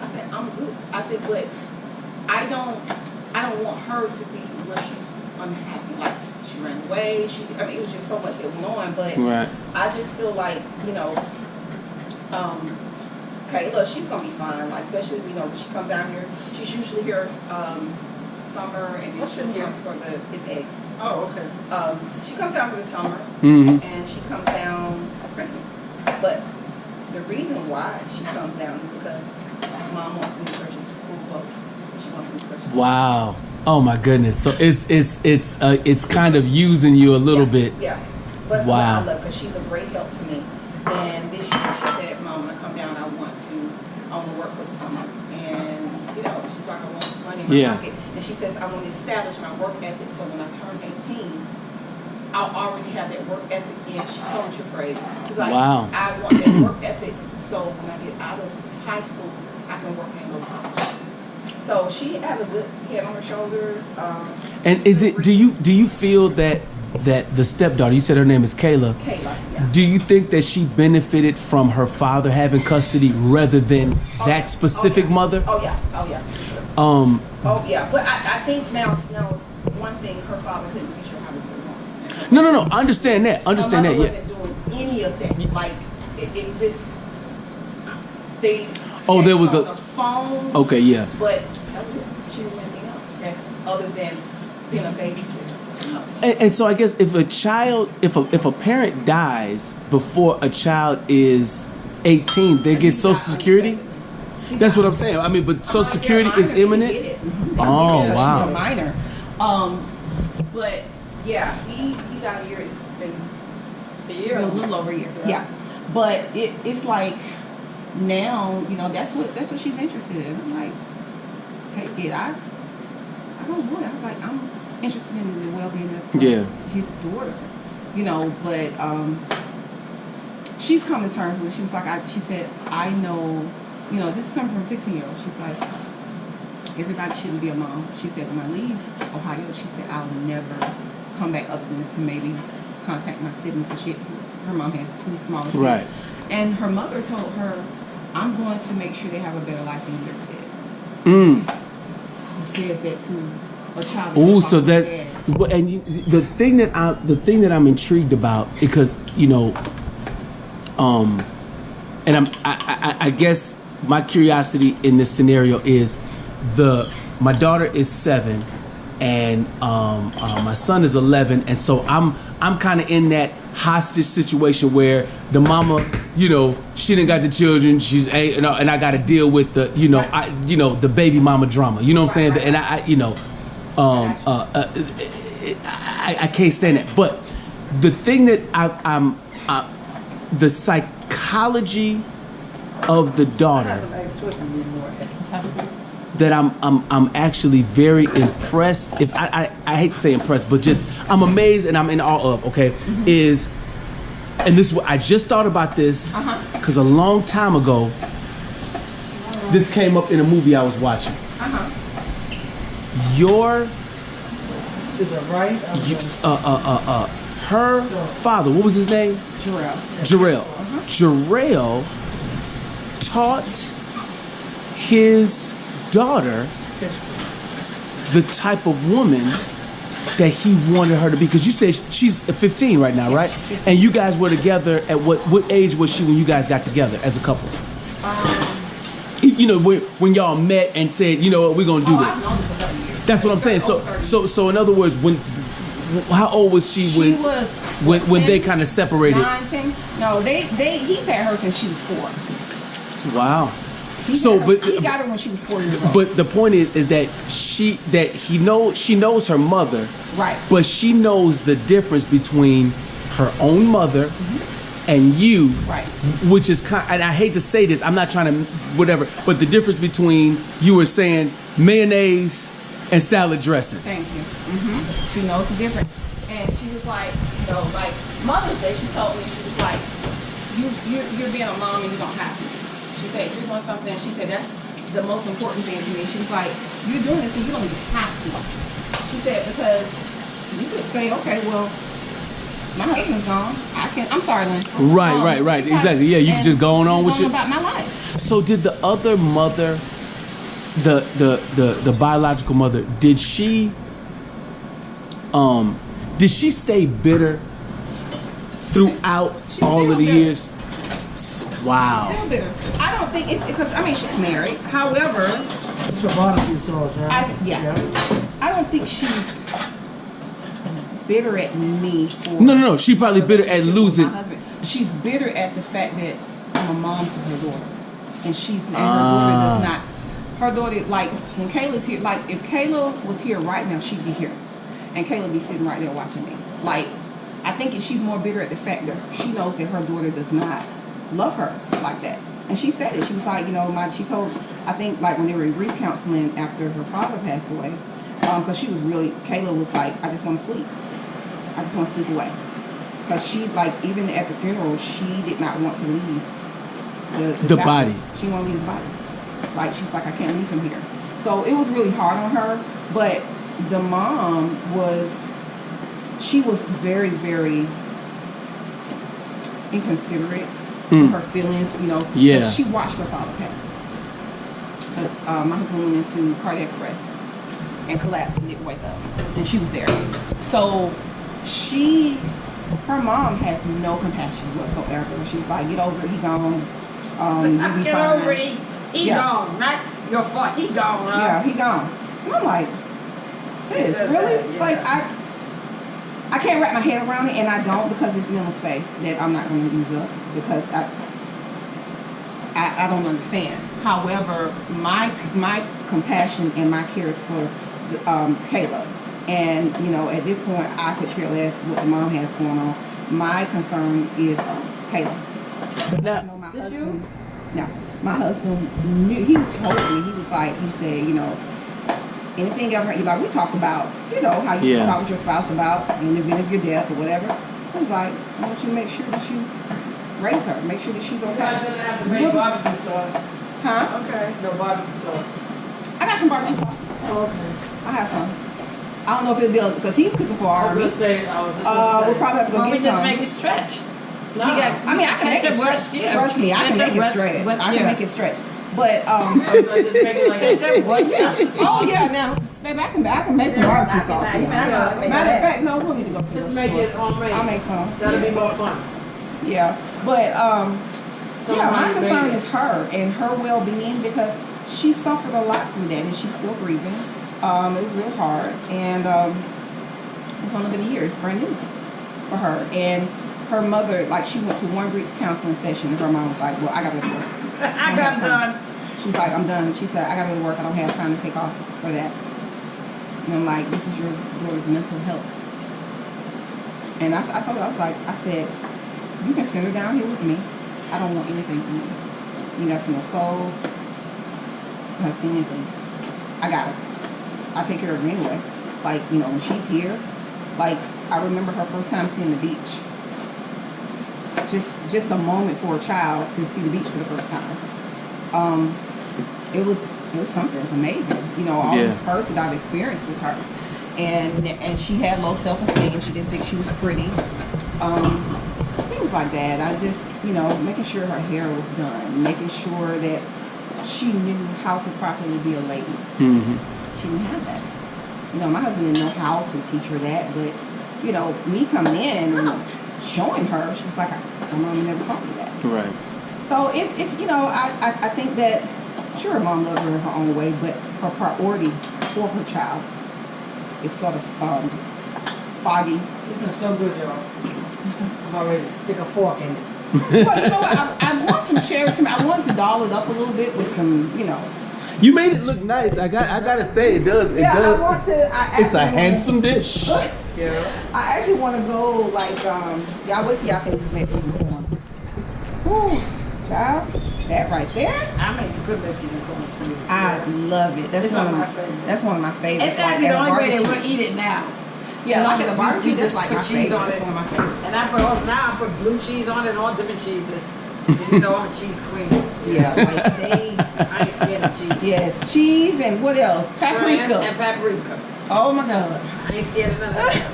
I said, I'm good. I said, but I don't want her to be where she's unhappy. Like she ran away. I mean, it was just so much that went on. But Right. I just feel like, you know, Kayla, she's gonna be fine. Like especially, you know, when she comes down here, she's usually here summer, and then she'll here for it's eggs. Oh, okay. She comes down for the summer, Mhm. and she comes down for Christmas. But the reason why she comes down is because mom wants me to purchase school clothes. She wants me to purchase. Wow. Oh my goodness. So it's kind of using you a little bit. Yeah. But Wow. I love her because she's a great help to me. And this year she said, Mom, when I come down, I want to work for the summer. And, you know, she's like, I want money in my Yeah. pocket. And she says, I want to establish my work ethic so when I turn 18, I'll already have that work ethic in. She's so much afraid. She's like, Wow. I want that work ethic so when I get out of high school, I can work and go to college. So she has a good head on her shoulders. And is it? Do you feel that the stepdaughter? You said her name is Kayla. Kayla, yeah. Do you think that she benefited from her father having custody rather than that specific mother? Oh yeah, for sure. Oh yeah, but I think now one thing, her father couldn't teach her how to be a woman. No. I understand that. Understand her that. mother Yeah. wasn't doing any of that. Like it just they. Oh, there was on a. the phone. Okay. Yeah. But that was it. She didn't do anything else. That's other than being a babysitter. And so I guess if a parent dies before a child is 18, they get Social Security. That's what I'm saying. I mean, but Social Security is imminent. Oh Yeah, wow. She's a minor. But yeah, he got a year. It's been a little over a year. Yeah. But it's like now, you know, that's what she's interested in. I'm like, take it. I don't want it. I was like, I'm interested in the well-being of his daughter, you know. But she's come to terms with it. She was like, she said, I know, you know, this is coming from a 16-year-old. She's like, everybody shouldn't be a mom. She said, when I leave Ohio, she said, I'll never come back other than to maybe contact my siblings. And her mom has 2 smaller kids. Right. And her mother told her, I'm going to make sure they have a better life than you ever did. Who says that to a child? Oh, so that, and the thing that I'm intrigued about, because you know, and I guess my curiosity in this scenario is my daughter is 7, and my son is 11, and so I'm kind of in that hostage situation where the mama, you know, she done got the children, and I got to deal with the, you know, the baby mama drama. You know what I'm saying? And I you know, I can't stand that. But the thing that I'm the psychology of the daughter that I'm actually very impressed. If I hate to say impressed, but just I'm amazed and I'm in awe of. Okay, is, and this I just thought about this because a long time ago, this came up in a movie I was watching. Her father, what was his name? Jarrell. Jarrell taught his daughter the type of woman that he wanted her to be. Because you said she's 15 right now, right? And you guys were together at what age was she when you guys got together as a couple? You know, when y'all met and said, you know what, we're gonna do this. That's what I'm saying. So in other words, how old was she when they kind of separated? 9, 10. No, he's had her since she was 4. Wow. He got her when she was 4 years old. But the point is that she knows her mother, right? But she knows the difference between her own mother and you, right? Which is and I hate to say this, I'm not trying to whatever, but the difference between you were saying mayonnaise and salad dressing. Thank you. She knows the difference, and she was like, you know, like Mother's Day, she told me, she was like, you're being a mom and you don't have to. She said, you're doing something. She said, that's the most important thing to me. She was like, you're doing this and you don't even have to. She said, because you could say, okay, well, my husband's gone. I'm sorry, Lynn. Right. Exactly. Yeah, you can just go on with your. About my life. So did the other mother, the biological mother, did she Did she stay bitter throughout all of the years? Wow. Still bitter. I don't think it's because she's married. However, It's a barbecue sauce, right? I don't think she's bitter at me for No. She probably bitter at losing. my husband. She's bitter at the fact that I'm a mom to her daughter, and her daughter does not. Her daughter, like when Kayla's here, like if Kayla was here right now, she'd be here, and Kayla be sitting right there watching me. Like I think she's more bitter at the fact that she knows that her daughter does not love her like that. And she said it. She was like, she told, I think like when they were in grief counseling after her father passed away, because she was really, Kayla was like, I just want to sleep. I just want to sleep away. Because she, like, even at the funeral, she did not want to leave the body. She didn't want to leave his body. Like, she's like, I can't leave him here. So it was really hard on her. But the mom she was very, very inconsiderate to her feelings, Yeah. She watched her father pass. Because my husband went into cardiac arrest and collapsed and didn't wake up. And she was there. So her mom has no compassion whatsoever. She's like, get over it, he gone. You'll be Get fine. over it. He gone. Not your fault. He gone. Huh? Yeah, he gone. And I'm like, sis, really? Yeah. Like, I can't wrap my head around it, and I don't because it's mental space that I'm not going to use up because I don't understand. However, my compassion and my care is for Kayla. And, at this point, I could care less what the mom has going on. My concern is Kayla. My husband knew, he told me, he was like, he said, anything ever, like we talked about, how you talk with your spouse about in the event of your death or whatever. I was like, I want you to make sure that you raise her, make sure that she's okay. You guys didn't have to make barbecue sauce. Huh? Okay. No barbecue sauce. I got some barbecue sauce. Okay. I have some. I don't know if it'll be because he's cooking for our I was just gonna say. we'll probably have to go get we some. just make it stretch. No. I can make it stretch. Trust me, I can make it stretch. I can make it stretch. But just make it like oh yeah, now baby, I can make some barbecue sauce. Matter of fact, no, we'll need to go to the Just store. make it homemade. I'll make some. That'll be more fun. Yeah, but my concern made it. is her and her well-being because she suffered a lot through that and she's still grieving. It was really hard, and it's only been a year. It's brand new for her. And her mother, like, she went to one grief counseling session, and her mom was like, "Well, I gotta go to work. I got done." She's like, "I'm done." She said, "I gotta go to work. I don't have time to take off for that." And I'm like, "This is your daughter's mental health." And I told her, I said, "You can send her down here with me. I don't want anything from you. You got some more clothes. I haven't seen anything. I got her. I take care of her anyway. Like, when she's here, like, I remember her first time seeing the beach. Just a moment for a child to see the beach for the first time. It was something. It was amazing. All this first that I've experienced with her. And she had low self-esteem. She didn't think she was pretty. Things like that. I just, making sure her hair was done, making sure that she knew how to properly be a lady. Mm-hmm. She didn't have that. My husband didn't know how to teach her that, but, me coming in and showing her, she was like, my mom never taught me that. Right. So it's I think that, sure, her mom loved her in her own way, but her priority for her child is sort of foggy. This looks so good, y'all. I'm ready to stick a fork in it. Well, you know what? I want some cherry tomato. I wanted to doll it up a little bit with some, You made it look nice. I gotta say, it does. It does. I want to. It's a handsome dish. Yeah. I actually want to go like, y'all wait till y'all taste this Mexican corn. Woo, child, that right there. I make a good Mexican corn too. I love it. That's It's one of one my of my favorites. That's one of my favorites. It's actually at the a only way they barbecue. will eat it now. Yeah, like at a barbecue, You just just like put my cheese favorite. on That's it. one of my favorites. And I put blue cheese on it and all different cheeses. I'm a cheese queen. Yeah, like they. I ain't scared of cheese. Yes, cheese and what else? Paprika. Shrimp and paprika. Oh my God. I ain't scared of none of that.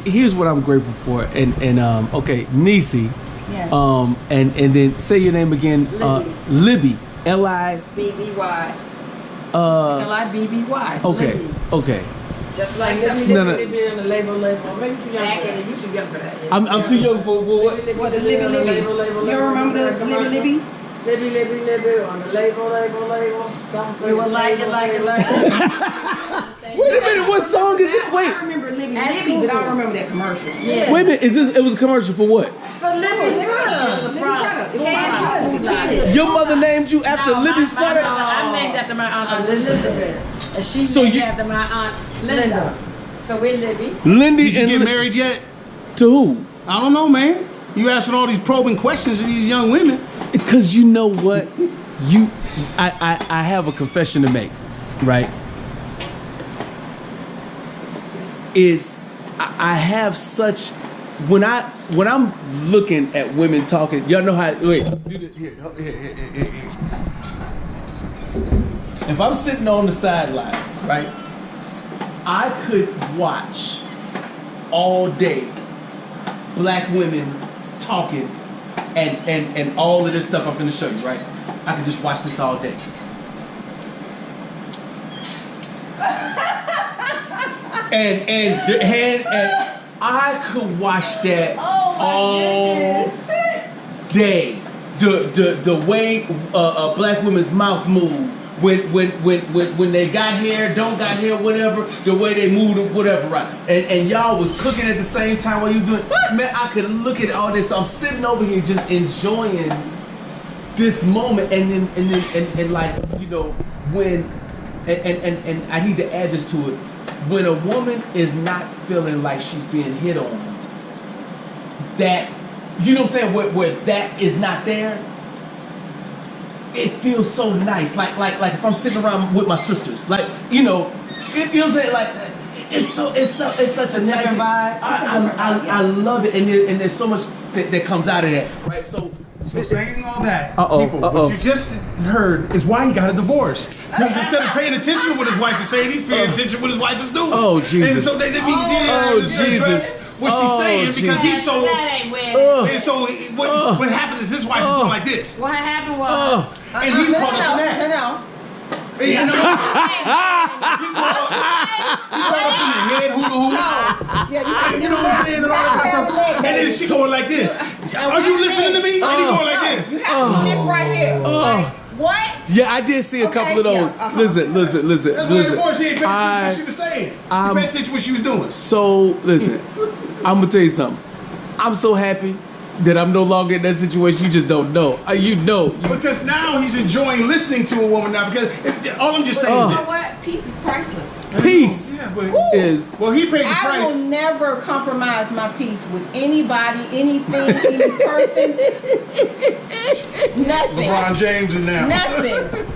Here's what I'm grateful for. And okay, Nisi. Yes. And then say your name again. Libby. B-B-Y. L-I. L-I-B-B-Y. Okay. Libby. Okay. Just like No, no. Libby on the label. Maybe too young back for in, that. you too young for that. I'm too young for what? What, the Libby Libby? You remember the Libby Libby? Libby on the label. You will like it. Wait a minute, what song is it? Wait. I remember Libby Libby, but I don't remember that commercial. Yeah. Wait a minute, it was a commercial for what? For Libby's product. Your mother named you after Libby's products? I'm named after my aunt Elizabeth. And she's So named you- after my aunt Linda. So we're Libby. Lindy Did you and get married yet? to who? I don't know, man. You asking all these probing questions to these young women. Because you know what? I have a confession to make, right? I have such when I'm looking at women talking, y'all know how wait, do this here. If I'm sitting on the sidelines, right, I could watch all day black women talking and all of this stuff I'm finna show you, right? I could just watch this all day. and I could watch that all day. The way black women's mouth move when they got hair, don't got hair, whatever, the way they moved, whatever, right? And y'all was cooking at the same time while you doing. Man, I could look at all this. So I'm sitting over here just enjoying this moment, and then like, you know, when and I need to add this to it. When a woman is not feeling like she's being hit on, that, you know what I'm saying, where that is not there, it feels so nice. Like if I'm sitting around with my sisters, like, you know, you know what I'm saying, like, it's such a nice vibe. I love it, and there's so much that comes out of that, right? So saying all that, people, what you just heard is why he got a divorce. Because instead of paying attention to what his wife is saying, he's paying attention to what his wife is doing. Oh, Jesus. And so that means he didn't address what she's saying, because he's so. And so what happened is his wife is going like this. What happened was, and he's caught up in that. No. And you know, he caught up in the head hula. You know what I'm saying? And all that kind of stuff. And then she going like this. Are you listening to me? And he going like this. You have to do this right here. Like, what? Yeah, I did see a couple of those. Yeah, Listen. That's why the boy, she ain't paying attention to what she was saying. She paid attention to what she was doing. So, listen, I'm going to tell you something. I'm so happy that I'm no longer in that situation. You just don't know. You know. Because now he's enjoying listening to a woman now. Because all I'm just saying is You know what? Peace is priceless. Peace is. Well, he paid the I price. will never compromise my peace with anybody, anything, any person. Nothing. LeBron James and now. Nothing.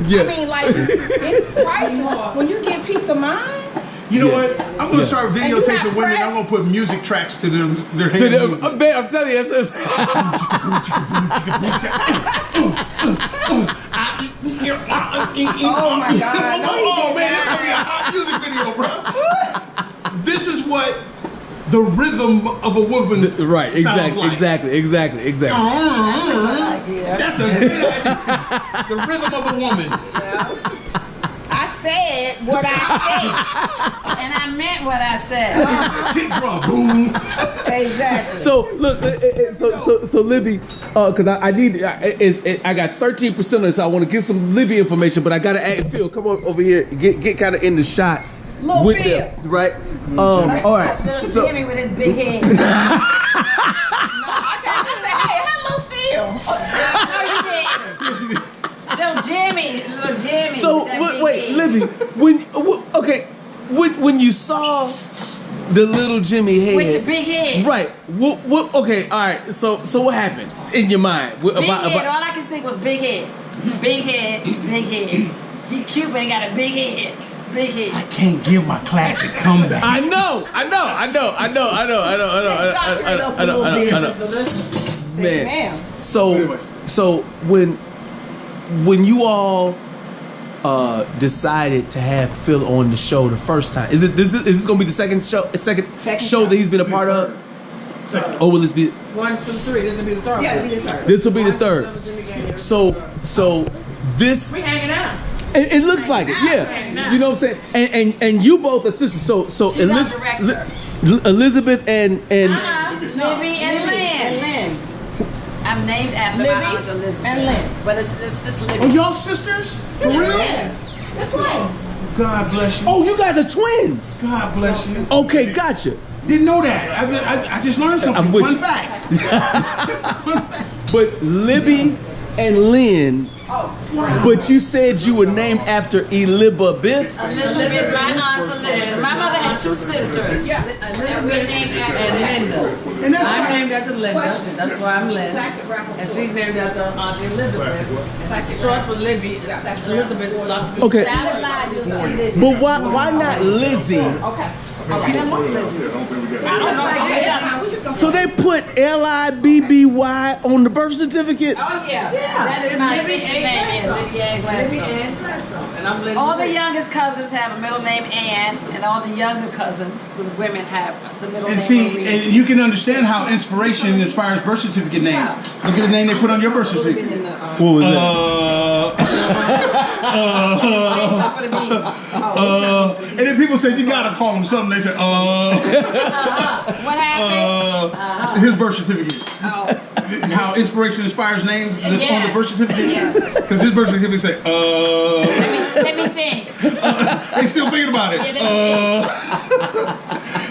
Yeah. I mean, like, it's priceless. When you get peace of mind. You know what? I'm going to start And you videotaping not women. pressed? I'm going to put music tracks to their hands. I'm telling you, it's Oh my God. No, he Oh did man, not. it's gonna be a hot music video, bro. This is what the rhythm of a woman right, sounds like. exactly. That's a good idea. That's a good idea. The rhythm of a woman. I said what I said. and I meant what I said. Kick drum, boom. Exactly. So look, so Libby, because I need, I got 13% of this. So I want to get some Libby information, but I gotta add Phil. Come on over here, get kind of in the shot. Little with Phil. them, right? All right. Little So Jimmy with his big head. I said, hey, hello, Phil. No, you didn't. Little Jimmy. So with that big wait, head. Libby, when you saw the little Jimmy head With the big head. right? What? Okay, all right. So what happened in your mind? Big head. All I could think was big head. Big head. Big head. He's cute, but he got a big head. Big head. I can't give my classic comeback. I know. Man. So when you all decided to have Phil on the show the first time, is this gonna be the second show that he's been a part of? Second. Or will this be 1, 2, 3. This will be the third. Yeah, it'll be the third. this will be the third? So this We hanging out. It looks like it, yeah. You know what I'm saying? And you both are sisters. So She's our director. Elizabeth and Libby and Lynn. I'm named after my aunt Elizabeth. and Lynn. But it's just Libby. Oh, y'all sisters? For real? That's right. God bless you. oh, you guys are twins. God bless you. Okay, gotcha. Didn't know that. I just learned something. I'm with Fun you. fact. Fun fact. But Libby and Lynn. But you said you were named after Elizabeth. Elizabeth, my aunt Elizabeth. My mother had two sisters. Yeah. Elizabeth and Linda. And that's I'm why. named after Linda. That's why I'm Lynn. And she's named after Auntie Elizabeth. Short for Libby. Elizabeth. Okay. Libby. But why not Lizzie? She didn't want Lizzie. I don't know. So they put Libby on the birth certificate? Oh yeah. That is my Christian name. Libby Ann Gladstone. And I'm Libby. All the youngest cousins have a middle name Ann, and all the younger cousins, the women, have the middle name And see, Marie. and you can understand how inspiration inspires birth certificate names. Look at the name they put on your birth certificate. What was And then people said you gotta call him something. They said, What happened? his birth certificate. How inspiration inspires names that's on the birth certificate. Because his birth certificate say, Let me think. they still thinking about it.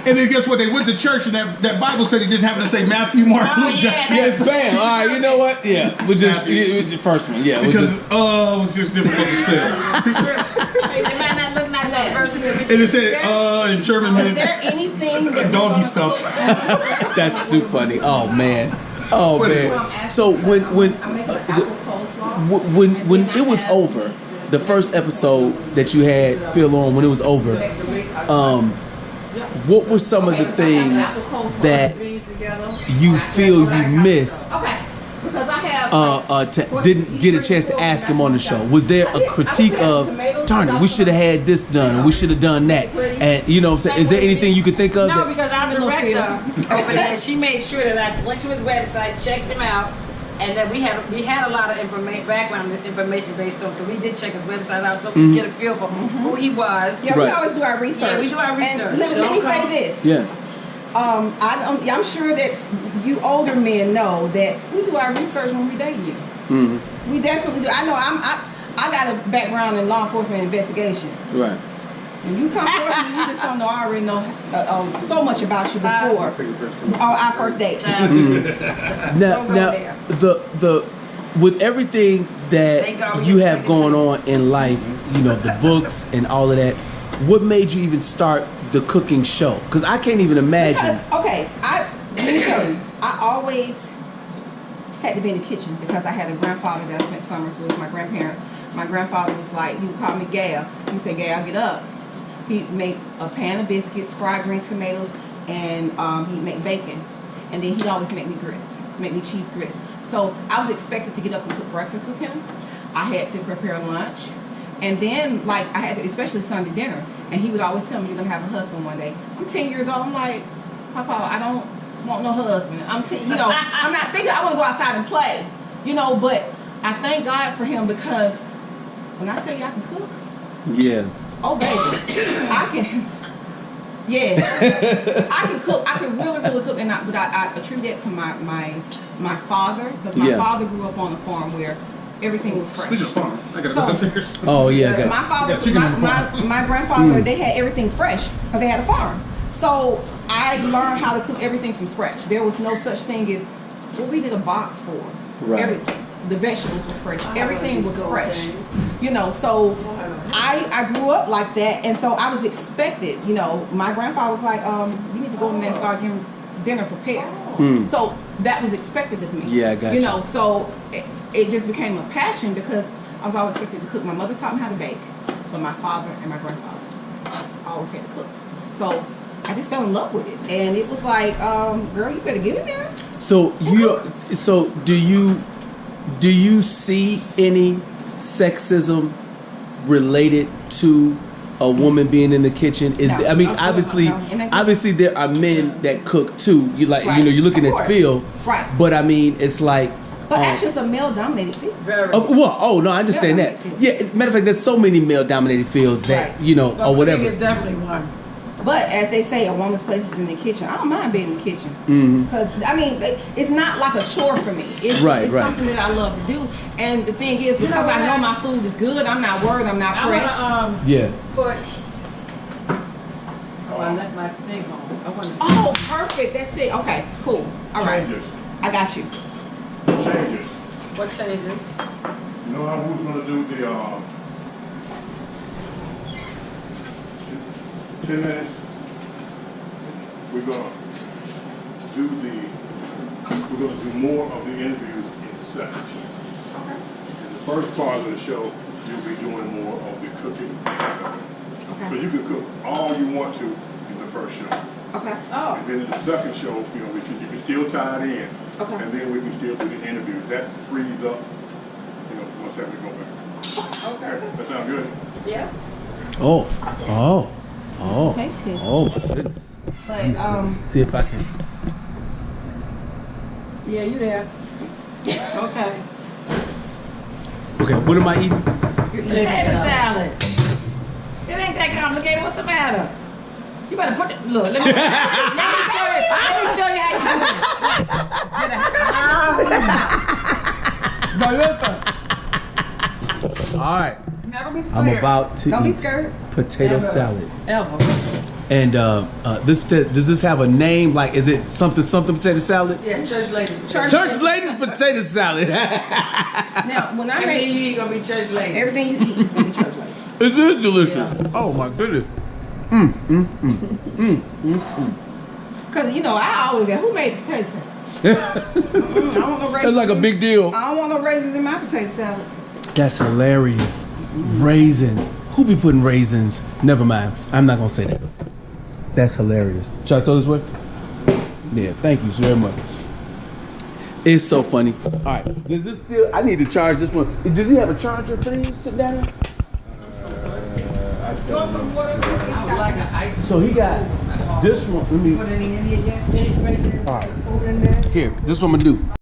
And then guess what? They went to church and that Bible study just happened to say Matthew, Mark, Luke, John. Yes, bam. All right, you know what? Yeah, we just the first one. Yeah, because it was just difficult to spell. It might not look nice on birth certificate. And it said in German, Is there anything that doggy stuff. That's too funny. Oh man. Oh man. So when it was over, the first episode that you had Phil on, when it was over, what were some of the things that you feel you missed? Because I have Didn't get a chance to ask him on the show. Was there a critique of, darn it, we should have had this done, and we should have done that? And you know what I'm saying? Is there anything you could think of? No, because our director over there, she made sure that I went to his website, checked him out, and that we had a lot of background information based on, because we did check his website out so we could get a feel for who he was. Yeah, we always do our research. Yeah, we do our research. And let me say this. Yeah. I'm sure that you older men know that we do our research when we date you. Mm-hmm. We definitely do. I know I got a background in law enforcement investigations. Right. When you come to us and you just don't know, I already know so much about you before our first date. Now the with everything that you have going on in life, you know, the books and all of that, what made you even start the cooking show? Because I can't even imagine. Let me tell you, I always had to be in the kitchen because I had a grandfather that I spent summers with, my grandparents. My grandfather was like, he would call me Gail. He said, Gail, get up. He'd make a pan of biscuits, fried green tomatoes, and he'd make bacon. And then he'd always make me grits, make me cheese grits. So I was expected to get up and cook breakfast with him. I had to prepare lunch. And then, like, I had to, especially Sunday dinner. And he would always tell me, you're going to have a husband one day. I'm 10 years old. I'm like, Papa, I don't want no husband. I'm not thinking I want to go outside and play, you know, but I thank God for him because when I tell you I can cook. Yeah. Oh, baby. I can. Yes. I can cook. I can really, really cook. And I attribute that to my father, because my father grew up on a farm where everything was fresh. Speaking of farm, I gotta go downstairs. Oh yeah, I my father, my grandfather, they had everything fresh because they had a farm. So I learned how to cook everything from scratch. There was no such thing as what we did a box for. Right. Everything. The vegetables were fresh. Everything was fresh. You know, so I grew up like that, and so I was expected. You know, my grandfather was like, you need to go in there and start getting dinner prepared. So that was expected of me. Yeah, I got you. You know, so it just became a passion because I was always expected to cook. My mother taught me how to bake, but my father and my grandfather always had to cook. So I just fell in love with it, and it was like, girl, you better get in there. So do you see any sexism related to a woman being in the kitchen? Obviously there are men that cook too. You're looking at Phil, right? But I mean, it's like But actually, it's a male-dominated field. Very. Oh no, I understand that. Yeah, matter of fact, there's so many male-dominated fields that Right. you know, But or whatever. cooking is definitely one. But as they say, a woman's place is in the kitchen. I don't mind being in the kitchen. Mhm. Because, I mean, it's not like a chore for me. It's Right. something that I love to do. And the thing is, because I know my food is good, I'm not worried, I'm not I pressed. wanna Yeah. put. Oh, I left my thing on. I want to. Oh, perfect. That's it. Okay, cool. All right. Changes. I got you. Changes. What changes? You know how we was gonna do the 10 minutes? We're gonna do more of the interviews in sections. In the first part of the show, you'll be doing more of the cooking. So you can cook all you want to in the first show. Okay. Oh. And then in the second show, you know, you can still tie it in. Okay. And then we can still do the interviews. That frees up, you know, once we go back. Okay. That sound good? Yeah. Oh. Taste it. Oh my goodness. But, See if I can. Yeah, you there. Okay. Okay, what am I eating? Potato salad. It ain't that complicated. What's the matter? You better put it. Look, let me show you. Let me show you how you do this. All right. Never be I'm scared. about to Don't be eat scared. potato Ever. salad. Ever. And does this have a name? Like, is it something potato salad? Yeah, church ladies. Church ladies potato salad. Now, when I I mean, make you ain't gonna be church ladies. everything you eat is going to be church ladies. It is delicious. Oh my goodness. Because, you know, I always get, who made potato salad? I don't want no raisins. That's like a big deal. I don't want no raisins in my potato salad. That's hilarious. Raisins. Who be putting raisins? Never mind. I'm not gonna say that. That's hilarious. Should I throw this way? Yeah, thank you very much. It's so funny. All right, does this still? I need to charge this one. Does he have a charger for these? Sit down. I would like an ice. So he got this one. Let me. Put any in here yet? Any space in? All right. Food in there? Here, this is what I'm gonna do.